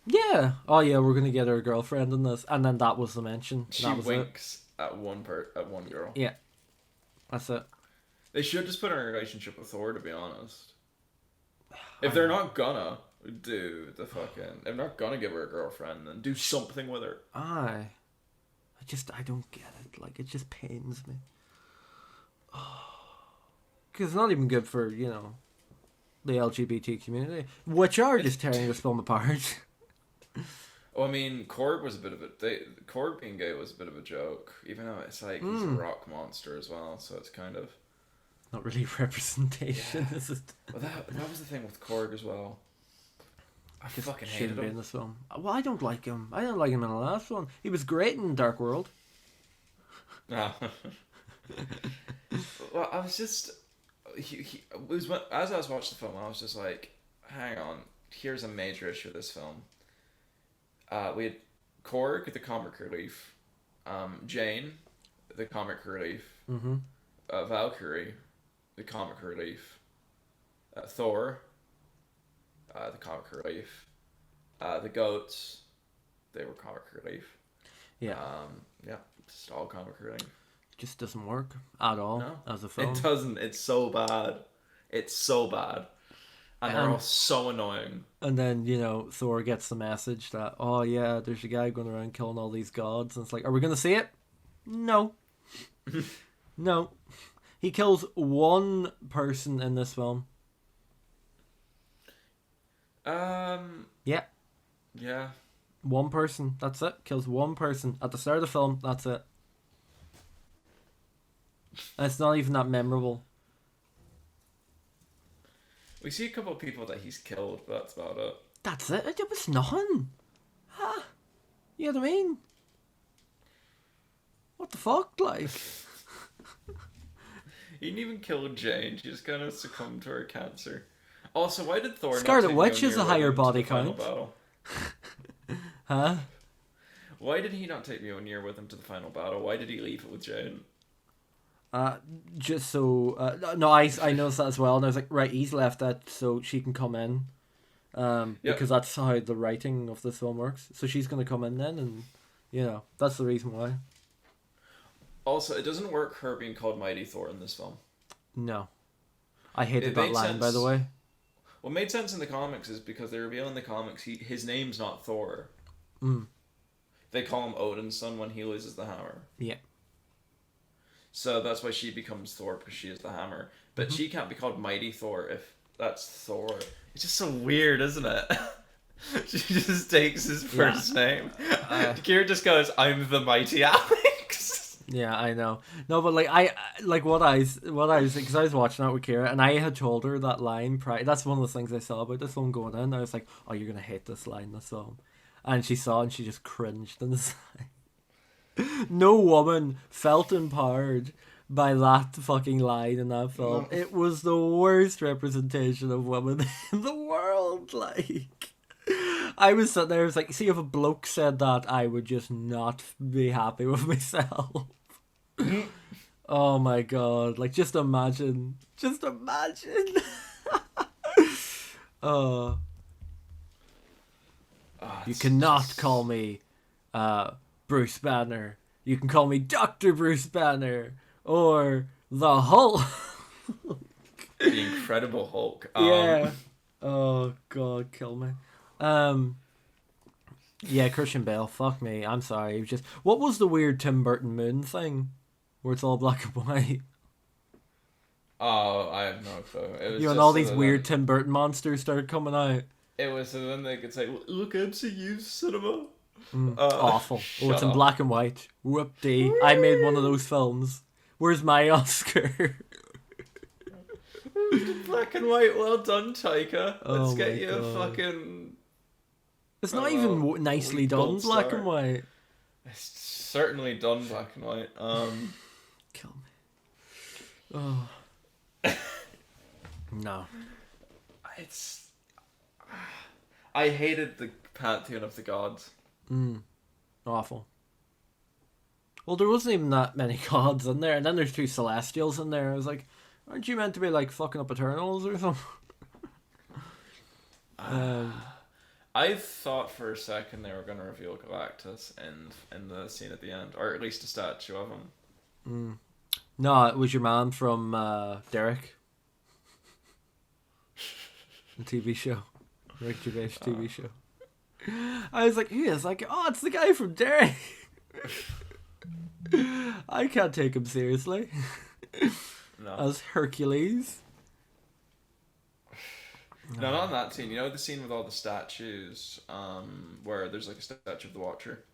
Yeah. Oh yeah, we're gonna get her a girlfriend in this, and then that was the mention.
She
that was
winks at one girl.
Yeah. That's it.
They should just put her in a relationship with Thor, to be honest. If they're not gonna do the fucking... If they're not gonna give her a girlfriend, then do something with her.
I don't get it. Like, it just pains me. Because it's not even good for, you know, the LGBT community, which are just tearing this film apart.
Well, I mean, Korg was a bit of a... Korg being gay was a bit of a joke, even though it's like he's a rock monster as well, so it's kind of...
Not really representation, is it?
Well, that was the thing with Korg as well. I fucking hated him
in this film. Well, I don't like him. I didn't like him in the last one. He was great in Dark World.
Well, I was just... as I was watching the film, I was just like, hang on, here's a major issue of this film. We had Korg, the comic relief, Jane, the comic relief, Valkyrie, the comic relief, Thor, the comic relief, the goats, they were comic relief.
Yeah.
Just all comic relief.
Just doesn't work at all as a film.
It doesn't. It's so bad. It's so bad. And they're all so annoying.
And then, you know, Thor gets the message that, oh yeah, there's a guy going around killing all these gods. And it's like, are we going to see it? No. No. He kills one person in this film. Yeah.
Yeah.
One person. That's it. Kills one person. At the start of the film, that's it. And it's not even that memorable.
We see a couple of people that he's killed, but that's about it.
That's it. It was nothing. Huh? You know what I mean? What the fuck? Like...
He didn't even kill Jane. She just kind of succumbed to her cancer. Also, why did Thor
Scarlet
not take
Witch
Mjolnir
is a
with
higher
him to
body
the final
count.
battle?
Huh?
Why did he not take Mjolnir with him to the final battle? Why did he leave it with Jane?
Just so... no, I noticed that as well, and I was like, right, he's left that so she can come in. Because that's how the writing of this film works. So she's going to come in then, and, you know, that's the reason why.
Also, it doesn't work her being called Mighty Thor in this film.
No. I hated that line, by the way.
What made sense in the comics is because they reveal in the comics his name's not Thor. They call him Odin's son when he loses the hammer.
Yeah.
So that's why she becomes Thor, because she is the hammer. But she can't be called Mighty Thor if that's Thor. It's just so weird, isn't it? She just takes his first name. Kira just goes, I'm the Mighty Alex.
Yeah, I know. No, but what I was, because I was watching that with Kira, and I had told her that line prior. That's one of the things I saw about this film going in. I was like, oh, you're going to hate this line, this film. And she saw it and she just cringed on the side. No woman felt empowered by that fucking line in that film. No. It was the worst representation of women in the world. Like, I was sitting there, I was like, see, if a bloke said that, I would just not be happy with myself. Oh my god. Like, just imagine. You cannot call me Bruce Banner. You can call me Dr. Bruce Banner or the Hulk.
The Incredible Hulk.
Yeah. Oh god, kill me. Yeah, Christian Bale. Fuck me. I'm sorry. It was just, what was the weird Tim Burton Moon thing, where it's all black and white?
Oh, I have no clue. It was
and all these weird Tim Burton monsters started coming out.
It was so then they could say, "Look, MCU cinema."
Awful. Oh, it's in black and white. Whoop-dee. I made one of those films. Where's my Oscar?
Black and white. Well done, Taika. Let's get you
God.
a fucking...
It's not even nicely done black and white.
It's certainly done black and white.
Kill me. Oh. No.
I hated the pantheon of the gods.
Awful. Well, there wasn't even that many gods in there, and then there's 2 celestials in there. I was like, aren't you meant to be like fucking up Eternals or something?
I thought for a second they were going to reveal Galactus in the scene at the end, or at least a statue of him.
No, it was your man from Derek. The TV show. Rick Gervais TV show. I was like, who is like, oh, it's the guy from Derek. I can't take him seriously.
No.
As Hercules.
No, not in that scene. You know the scene with all the statues, where there's like a statue of the Watcher?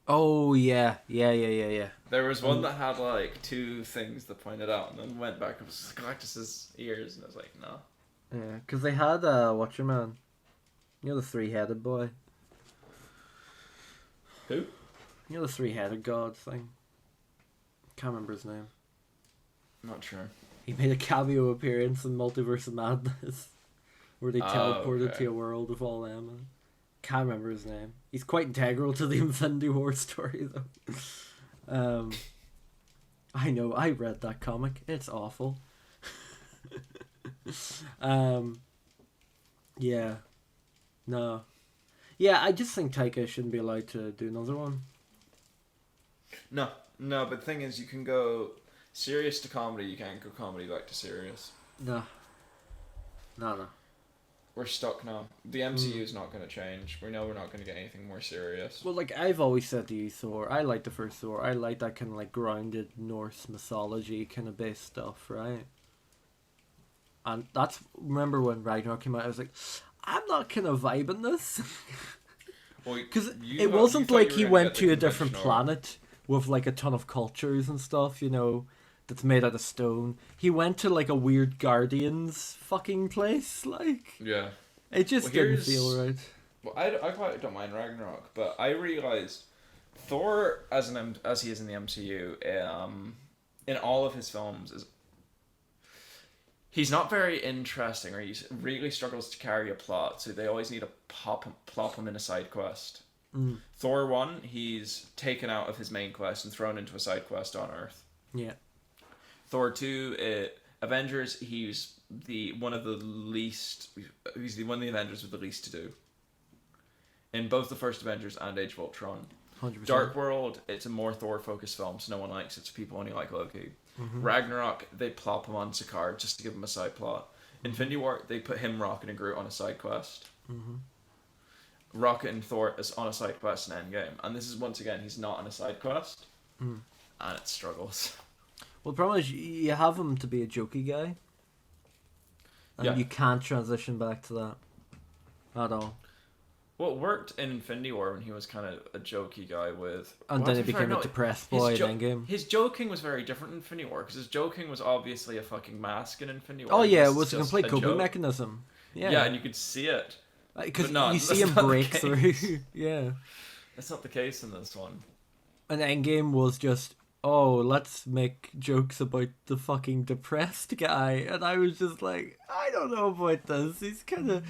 Oh, yeah.
There was one that had like 2 things that pointed out, and then went back. It was Galactus's ears, and I was like, no.
Yeah, because they had Watcher Man. You know the 3-headed boy.
Who?
You know the 3-headed god thing. Can't remember his name.
Not sure.
He made a cameo appearance in Multiverse of Madness, where they teleported to a world of all them. Can't remember his name. He's quite integral to the Infinity War story, though. I know. I read that comic. It's awful. Yeah. No. Yeah, I just think Taika shouldn't be allowed to do another one.
No, but the thing is, you can go serious to comedy, you can't go comedy back to serious.
No. No.
We're stuck now. The MCU is not going to change. We know we're not going to get anything more serious.
Well, like, I've always said to you, Thor, I like the first Thor. I like that kind of, like, grounded Norse mythology kind of based stuff, right? And that's, remember when Ragnarok came out, I was like, I'm not kind of vibing this. Because it wasn't like he went to a different planet with, like, a ton of cultures and stuff, you know, that's made out of stone. He went to, like, a weird Guardians fucking place, like...
Yeah.
It just didn't feel right.
Well, I quite don't mind Ragnarok, but I realised Thor, as he is in the MCU, in all of his films, he's not very interesting, or he really struggles to carry a plot, so they always need to plop him in a side quest. Thor 1, he's taken out of his main quest and thrown into a side quest on Earth.
Yeah.
Thor 2, Avengers, he's one of the Avengers with the least to do. In both the first Avengers and Age of Ultron.
100%.
Dark World, it's a more Thor-focused film, so no one likes it, so people only like Loki. Ragnarok, they plop him on Sakaar just to give him a side plot. Infinity War, they put him, Rocket, and Groot on a side quest. Rocket and Thor is on a side quest in Endgame. And this is, once again, he's not on a side quest. And it struggles.
Well, the problem is you have him to be a jokey guy. And you can't transition back to that at all.
Well, it worked in Infinity War when he was kind of a jokey guy with...
And then he became a depressed boy in Endgame.
His joking was very different in Infinity War, because his joking was obviously a fucking mask in Infinity War.
Oh yeah, it was a complete coping mechanism. Yeah,
and you could see it.
Because you see him break through. Yeah.
That's not the case in this one.
And Endgame was just, oh, let's make jokes about the fucking depressed guy. And I was just like, I don't know about this. He's kind of...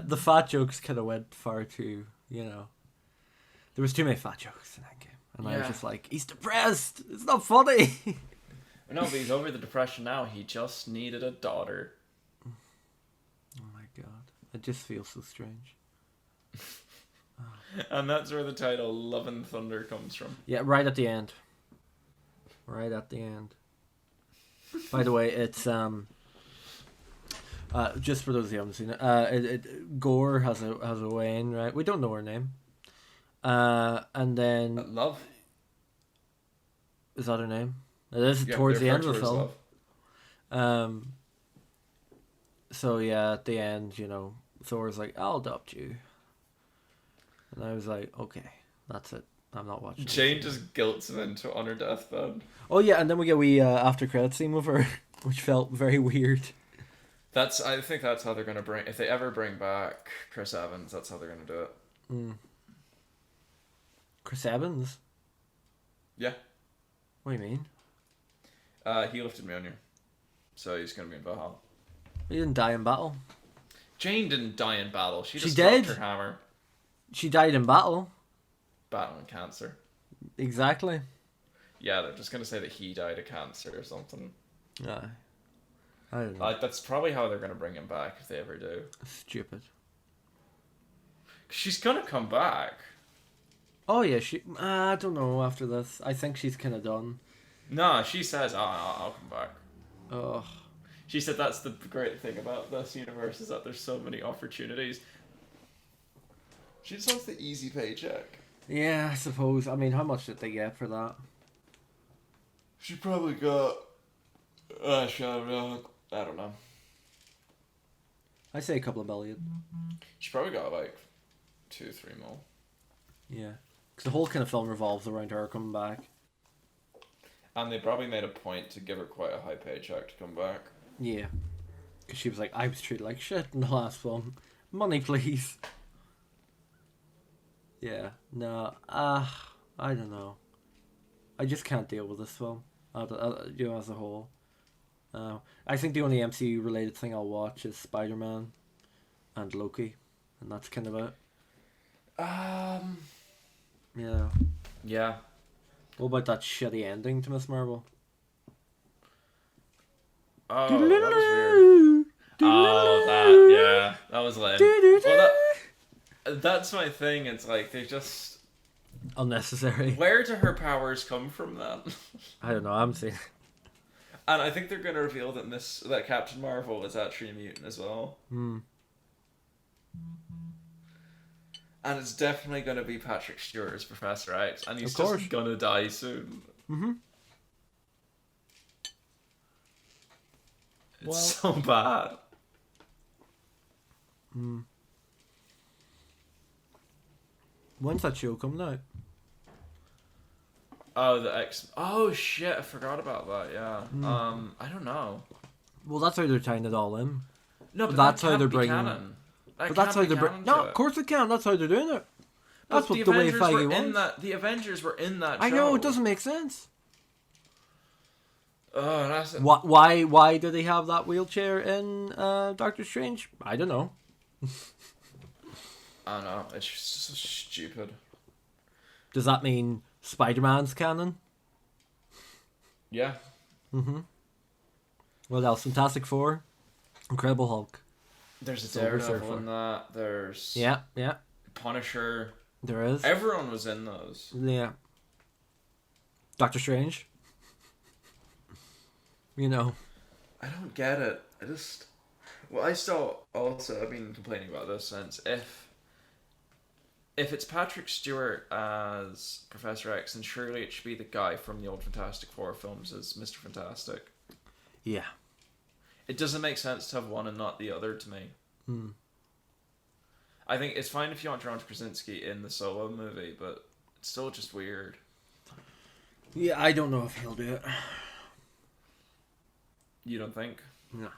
the fat jokes kind of went far too, you know. There was too many fat jokes in Endgame. And I was just like, he's depressed. It's not funny.
No, but he's over the depression now. He just needed a daughter.
Oh my god. It just feels so strange.
And that's where the title Love and Thunder comes from.
Yeah, right at the end. Right at the end. By the way, it's just for those of you who haven't seen it, Gore has a Wayne, right? We don't know her name. And then
Love.
Is that her name? It is towards the end of the film.
Love.
So yeah, at the end, you know, Thor's like, I'll adopt you. And I was like, okay, that's it. I'm not watching.
Jane just guilts him into on her deathbed.
Oh yeah, and then we get after credit scene with her, which felt very weird.
I think that's how they're gonna if they ever bring back Chris Evans, that's how they're gonna do it.
Chris Evans?
Yeah.
What do you mean?
He lifted Mjolnir, so he's gonna be in Valhalla.
He didn't die in battle.
Jane didn't die in battle. She just
did.
dropped her hammer.
She died in battle.
Battling cancer.
Exactly.
Yeah, they're just gonna say that he died of cancer or something.
I don't know.
That's probably how they're gonna bring him back if they ever do.
Stupid.
She's gonna come back.
Oh yeah, I don't know after this. I think she's kind of done.
No, she says, I'll come back.
Ugh.
She said that's the great thing about this universe is that there's so many opportunities. She just wants the easy paycheck.
Yeah, I suppose. I mean, how much did they get for that?
She probably got... I don't know.
I say a couple of million.
She probably got like 2-3 mil.
Yeah. Because the whole kind of film revolves around her coming back.
And they probably made a point to give her quite a high paycheck to come back.
Yeah. Because she was like, I was treated like shit in the last film. Money, please. Yeah. No. I don't know. I just can't deal with this film. You know, as a whole. I think the only MCU related thing I'll watch is Spider-Man and Loki. And that's kind of it. Yeah.
Yeah.
What about that shitty ending to Miss Marvel?
Oh, that was weird. Oh, yeah. That was lame. Well, that's my thing. It's like, they just...
Unnecessary.
Where do her powers come from then?
I don't know, I'm saying...
And I think they're going to reveal that Captain Marvel is actually a mutant as well.
Hmm.
And it's definitely going to be Patrick Stewart as Professor X, and he's
Of course.
just going to die soon.
Mm-hmm.
It's so bad.
Hmm. When's that show coming out?
Oh, the X. Oh shit! I forgot about that. Yeah. I don't know.
Well, that's how they're tying it all in.
No, but
that's
that
how
can't
they're
be
bringing.
canon.
But that's how they're bringing. No, of course it can. That's how they're doing it. That's what the way Feige wants.
The Avengers were in that show.
I know, it doesn't make sense.
Oh, that's
why do they have that wheelchair in Doctor Strange? I don't know.
I don't know. It's just so stupid.
Does that mean Spider-Man's canon?
Yeah.
Mm-hmm. What else? Fantastic Four, Incredible Hulk.
There's a Daredevil in that. There's
yeah.
Punisher.
There is.
Everyone was in those.
Yeah. Doctor Strange. You know.
I don't get it. I've been complaining about this since if it's Patrick Stewart as Professor X, then surely it should be the guy from the old Fantastic Four films as Mr. Fantastic.
Yeah.
It doesn't make sense to have one and not the other to me.
Hmm.
I think it's fine if you want John Krasinski in the Solo movie, but it's still just weird.
Yeah, I don't know if he'll do it.
You don't think?
No.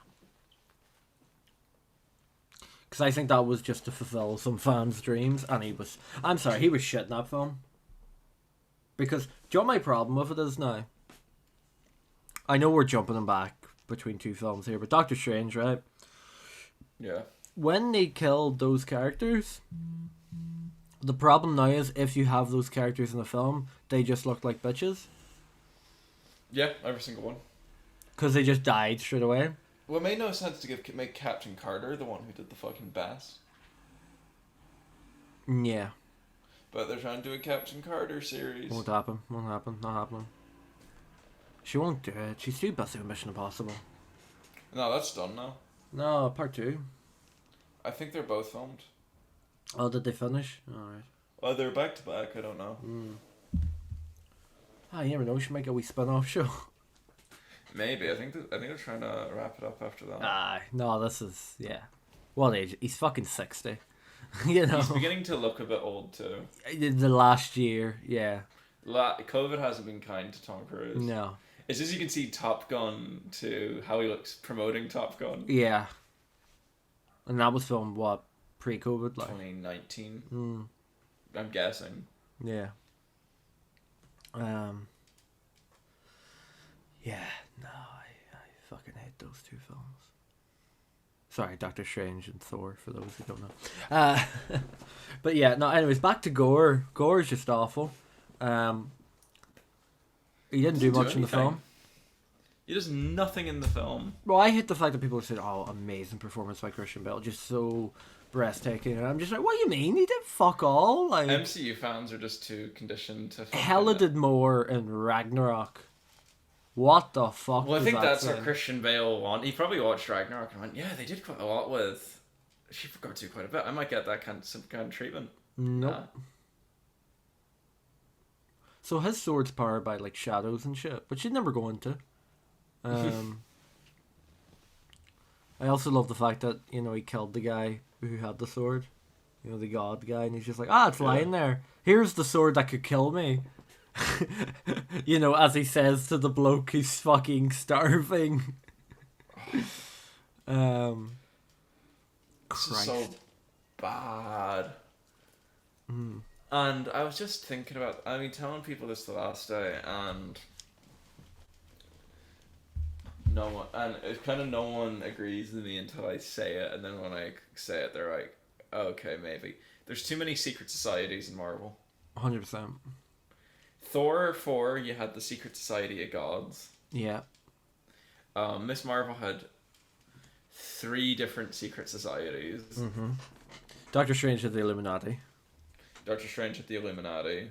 Because I think that was just to fulfill some fans' dreams, and he was shit in that film. Because, do you know what my problem with it is now? I know we're jumping them back between two films here, but Doctor Strange, right?
Yeah.
When they killed those characters, the problem now is if you have those characters in the film, they just look like bitches.
Yeah, every single one.
Because they just died straight away.
Well, it made no sense to make Captain Carter the one who did the fucking best.
Yeah.
But they're trying to do a Captain Carter series.
Won't happen. Not happening. She won't do it. She's too busy with Mission Impossible.
No, that's done now.
No, part 2.
I think they're both filmed.
Oh, did they finish? Alright.
Oh, they're back to back. I don't know.
You never know. She might get a wee spin-off show.
Maybe. I think they're trying to wrap it up after that.
No, this is... Yeah. What age? He's fucking 60. You know?
He's beginning to look a bit old, too.
The last year, yeah.
COVID hasn't been kind to Tom Cruise.
No.
It's just you can see Top Gun to how he looks promoting Top Gun.
Yeah. And that was filmed, what, pre-COVID?
2019. I'm guessing.
Yeah. Yeah, no, I fucking hate those two films. Sorry, Doctor Strange and Thor, for those who don't know. But yeah, no, anyways, back to Gore. Gore is just awful. He didn't do much in the film.
He does nothing in the film.
Well, I hate the fact that people said, "Oh, amazing performance by Christian Bale, just so breathtaking," and I'm just like, "What do you mean? He did fuck all." Like
MCU fans are just too conditioned to.
Hela did more in Ragnarok. What the fuck?
Well, I think that's what Christian Bale wanted. He probably watched Ragnarok and went, "Yeah, they did quite a lot with. She forgot to do quite a bit. I might get that kind of treatment."
Nope. So his sword's powered by like shadows and shit, which you'd never go into. I also love the fact that, you know, he killed the guy who had the sword. You know, the god guy, and he's just like, it's lying there. Here's the sword that could kill me. You know, as he says to the bloke who's fucking starving.
This is so bad. And I was just thinking about, telling people this the last day, and no one agrees with me until I say it, and then when I say it, they're like, okay, maybe. There's too many secret societies in Marvel.
100%.
Thor 4, you had the Secret Society of Gods.
Yeah.
Miss Marvel had 3 different secret societies.
Doctor Strange had the Illuminati.
Doctor Strange had the Illuminati.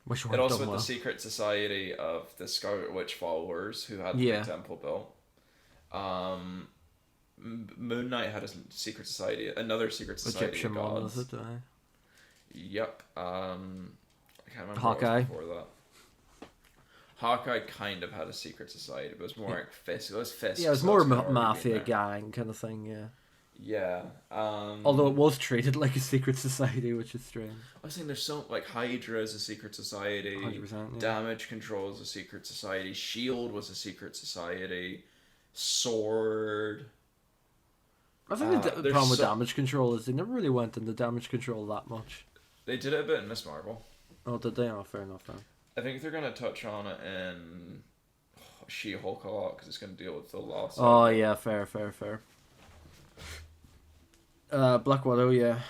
Which
It
weren't
also
done
had
well.
the secret society of the Scarlet Witch followers who had the
Yeah.
big temple built. Moon Knight had a secret society, another secret society
Egyptian
of
one,
gods.
was it?
Yep. I can't remember
Hawkeye.
what was before that. Hawkeye kind of had a secret society, but it was more like Fisk. It was Fisk.
Yeah, it was
so
more
it's kinda already
mafia
been there.
gang kind of thing, yeah.
Yeah.
Although it was treated like a secret society, which is strange.
I was saying there's so like Hydra is a secret society.
100%, yeah.
Damage Control is a secret society. Shield was a secret society. Sword.
I think the
there's
problem with
so-
damage control is they never really went into damage control that much.
They did it a bit in Miss Marvel.
Oh, did they? Oh, fair enough then.
I think they're gonna touch on it in She-Hulk a lot because it's gonna deal with the loss.
Oh, yeah, fair. Black Widow, yeah.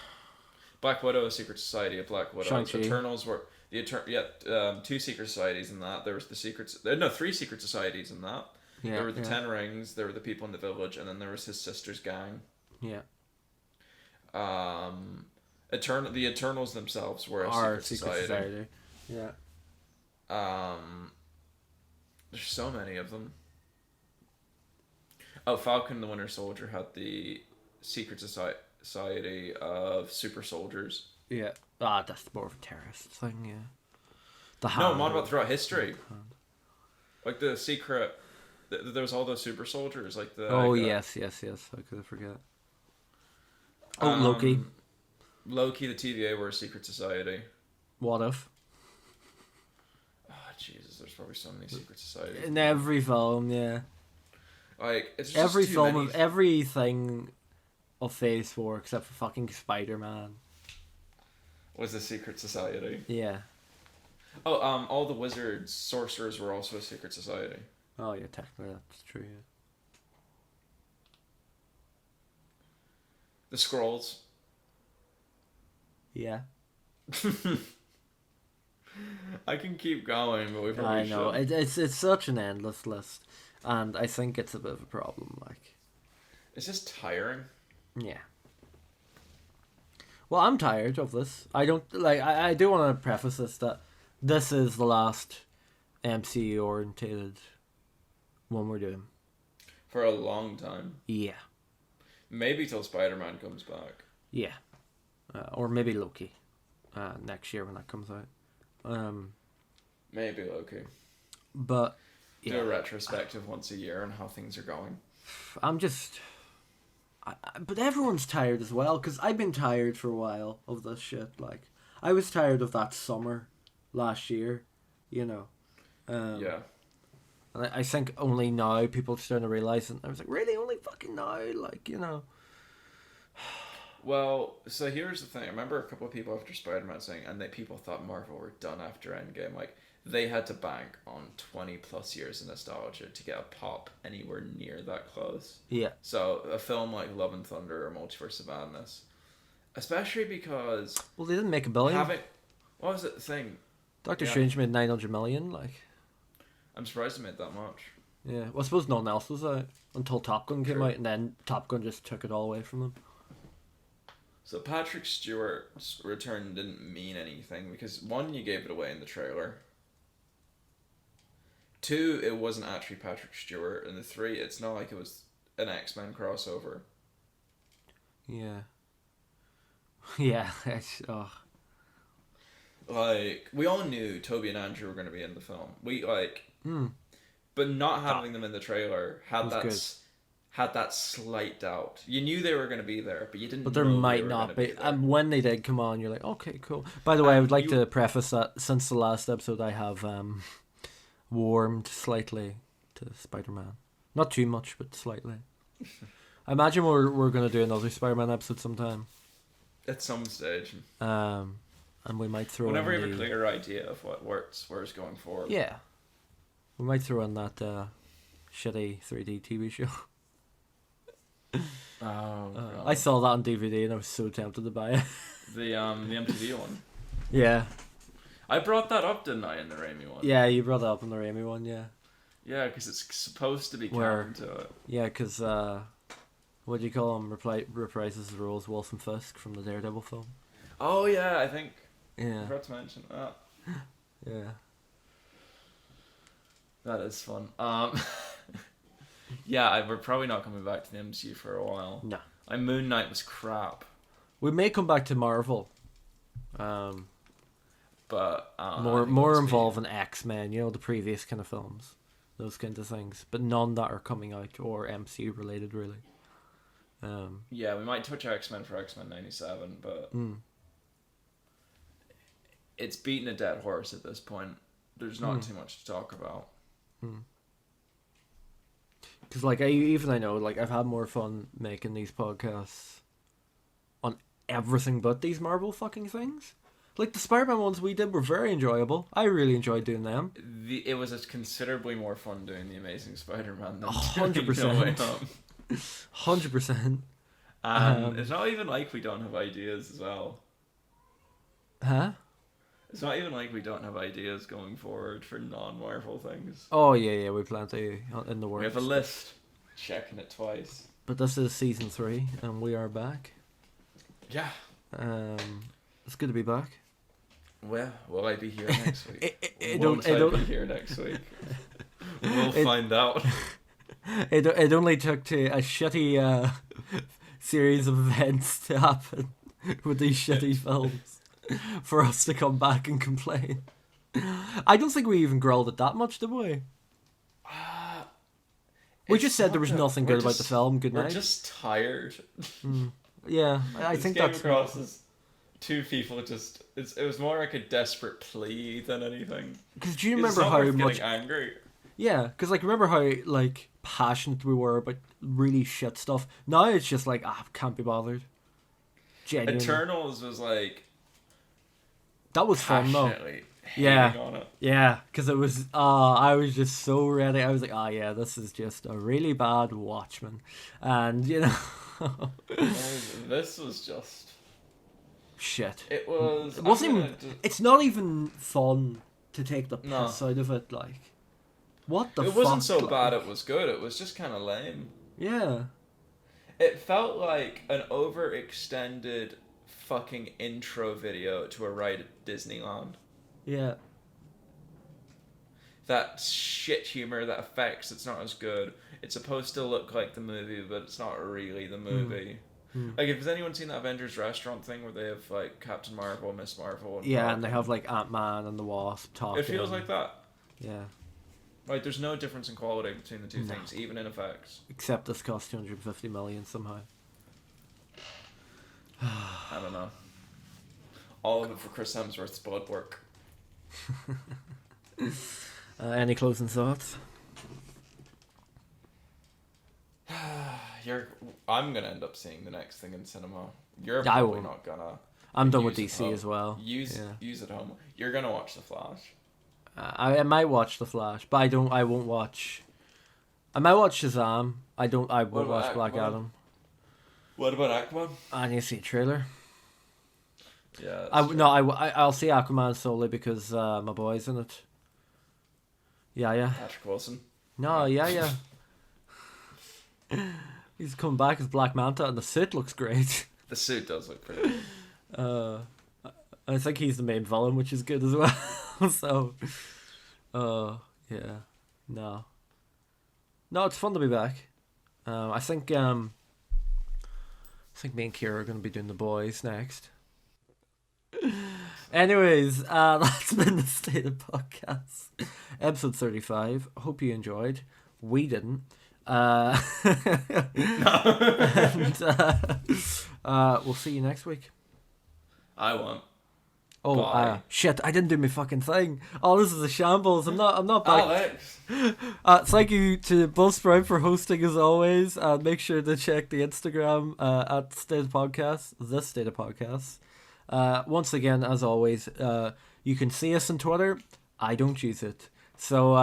Black Widow, a secret society of Black Widow.
Shang-Chi.
Eternals were the two secret societies in that. There was the three secret societies in that.
Yeah,
there were the
yeah.
10 Rings. There were the people in the village, and then there was his sister's gang.
Yeah.
The Eternals themselves were a
Our
secret
secret
society.
society. Yeah.
There's so many of them. Oh, Falcon and the Winter Soldier had the secret society of super soldiers.
Yeah. Ah, that's more of a terrorist thing, yeah.
No, I'm on about throughout history. Like the secret... There was all those super soldiers, like the...
Oh, yes. I could forget. Oh, Loki.
Loki, the TVA were a secret society.
What if?
Oh, Jesus, there's probably so many secret societies.
In every film, yeah.
Like, it's just
Every
too
film
many.
of everything of Phase 4 except for fucking Spider-Man.
Was a secret society.
Yeah.
Oh, all the wizards, sorcerers were also a secret society.
Oh, yeah, technically that's true, yeah.
The Skrulls.
Yeah.
I can keep going, but we probably
I know.
should.
It's such an endless list. And I think it's a bit of a problem, like.
It's just tiring.
Yeah. Well, I'm tired of this. I don't like. I do want to preface this that this is the last MCU orientated one we're doing.
For a long time.
Yeah.
Maybe till Spider-Man comes back.
Yeah. Or maybe Loki. Next year when that comes out.
Maybe Loki.
But
Do a retrospective once a year on how things are going.
I'm just. But everyone's tired as well, because I've been tired for a while of this shit. Like, I was tired of that summer last year, you know.
Yeah.
And I think only now people are starting to realise it. I was like, really? Only fucking now? Like, you know.
Well, so here's the thing. I remember a couple of people after Spider-Man saying, and that people thought Marvel were done after Endgame. Like, they had to bank on 20 plus years of nostalgia to get a pop anywhere near that close.
Yeah.
So a film like Love and Thunder or Multiverse of Madness, especially because
Well, they didn't make $1 billion.
what was it the thing?
Doctor
Yeah.
Strange made 900 million. Like,
I'm surprised it made that much.
yeah. Well, I suppose nothing else was out until Top Gun came
True.
out, and then Top Gun just took it all away from them.
So Patrick Stewart's return didn't mean anything because one, you gave it away in the trailer. Two, it wasn't actually Patrick Stewart, and the three, it's not like it was an X-Men crossover.
Yeah. Yeah.
Like, we all knew Toby and Andrew were going to be in the film. But not having them in the trailer had that slight doubt. You knew they were going to be there, but you didn't.
But there
know
might
they were
not
gonna
be.
there.
And when they did come on, you're like, okay, cool. By the way, I would like
you-
to preface that since the last episode, I have warmed slightly to Spider-Man. Not too much, but slightly. I imagine we're going to do another Spider-Man episode sometime.
At some stage.
And we might throw
Whenever
in
you have a clear idea of what works, where's going forward.
Yeah. We might throw in that shitty 3D TV show. I saw that on DVD and I was so tempted to buy it.
The MTV one.
Yeah.
I brought that up, didn't I, in the Raimi one?
Yeah, you brought it up in the Raimi one, yeah.
Yeah, because it's supposed to be
Where-
canon to it.
Yeah, because, what do you call him? Reprises the roles Wilson Fisk from the Daredevil film.
Oh yeah, I think I
Yeah.
forgot to mention that.
Yeah.
That is fun. Yeah, we're probably not coming back to the MCU for a while.
No.
Moon Knight was crap.
We may come back to Marvel.
But
more involving X-Men, the previous kind of films. Those kinds of things. But none that are coming out or MCU related, really.
Yeah, we might touch X-Men for X-Men 97, but it's beating a dead horse at this point. There's not too much to talk about.
Because, like, I know, like, I've had more fun making these podcasts on everything but these Marvel fucking things. Like, the Spider-Man ones we did were very enjoyable. I really enjoyed doing them.
It was considerably more fun doing The Amazing Spider-Man than
100%.
No Way Home.
100%.
It's not even like we don't have ideas as well.
Huh?
It's not even like we don't have ideas going forward for non-Marvel things.
Oh, yeah, we plan to in the works.
We have a list. Checking it twice.
But this is season 3, and we are back.
Yeah.
It's good to be back.
Well, will I be here next week?
I
Won't I be here next week? We'll find out.
It only took a shitty series of events to happen with these shitty films for us to come back and complain. I don't think we even grilled it that much, did we? We just said there was nothing good about the film. Good night.
We're just tired.
Yeah, I think
came
that's
across as two people just. It was more like a desperate plea than anything.
Because do you remember how much
angry?
Yeah, because like remember how like passionate we were about really shit stuff. Now it's just like can't be bothered. Genuinely.
Eternals was like.
That was fun though.
Yeah, on it.
Yeah, because it was. I was just so ready. I was like, yeah, this is just a really bad Watchmen, and
this was just
shit.
It was.
It wasn't even. It's not even fun to take the piss out of it. Like, what the?
It wasn't so bad. It was good. It was just kind of lame.
Yeah.
It felt like an overextended fucking intro video to a ride at Disneyland.
Yeah. That
shit humor, that effects, it's not as good. It's supposed to look like the movie, but it's not really the movie. Like, has anyone seen that Avengers restaurant thing where they have, like, Captain Marvel, Miss Marvel, and
and they have, like, Ant-Man and the Wasp talking.
It feels like that.
Yeah.
Like, there's no difference in quality between the two things, even in effects.
Except this cost $250 million somehow.
I don't know. All of it for Chris Hemsworth's blood work.
Any closing thoughts?
I'm gonna end up seeing the next thing in cinema. You're probably not gonna.
I'm done with DC as well.
Use it home. You're gonna watch The Flash.
I might watch The Flash, but I won't watch. I might watch Shazam. I won't watch Black Adam.
What about Aquaman?
I need to see a trailer.
Yeah.
I'll see Aquaman solely because my boy's in it. Yeah.
Patrick Wilson.
No, yeah. He's come back as Black Manta, and the suit looks great.
The suit does look pretty good.
I think he's the main villain, which is good as well. So, yeah, no, it's fun to be back. I think me and Kira are going to be doing The Boys next. Anyways, that's been the State of Podcast, episode 35. Hope you enjoyed. We didn't. And we'll see you next week.
I won't.
Oh, shit! I didn't do my fucking thing. Oh, this is a shambles. I'm not back.
Alex.
Thank you to Buzzsprout for hosting as always. Make sure to check the Instagram at State of Podcast. This State of Podcast. Once again, as always, you can see us on Twitter. I don't use it, so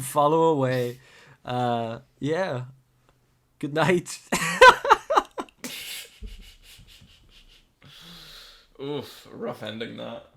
follow away. Yeah. Good night.
Oof, rough ending that.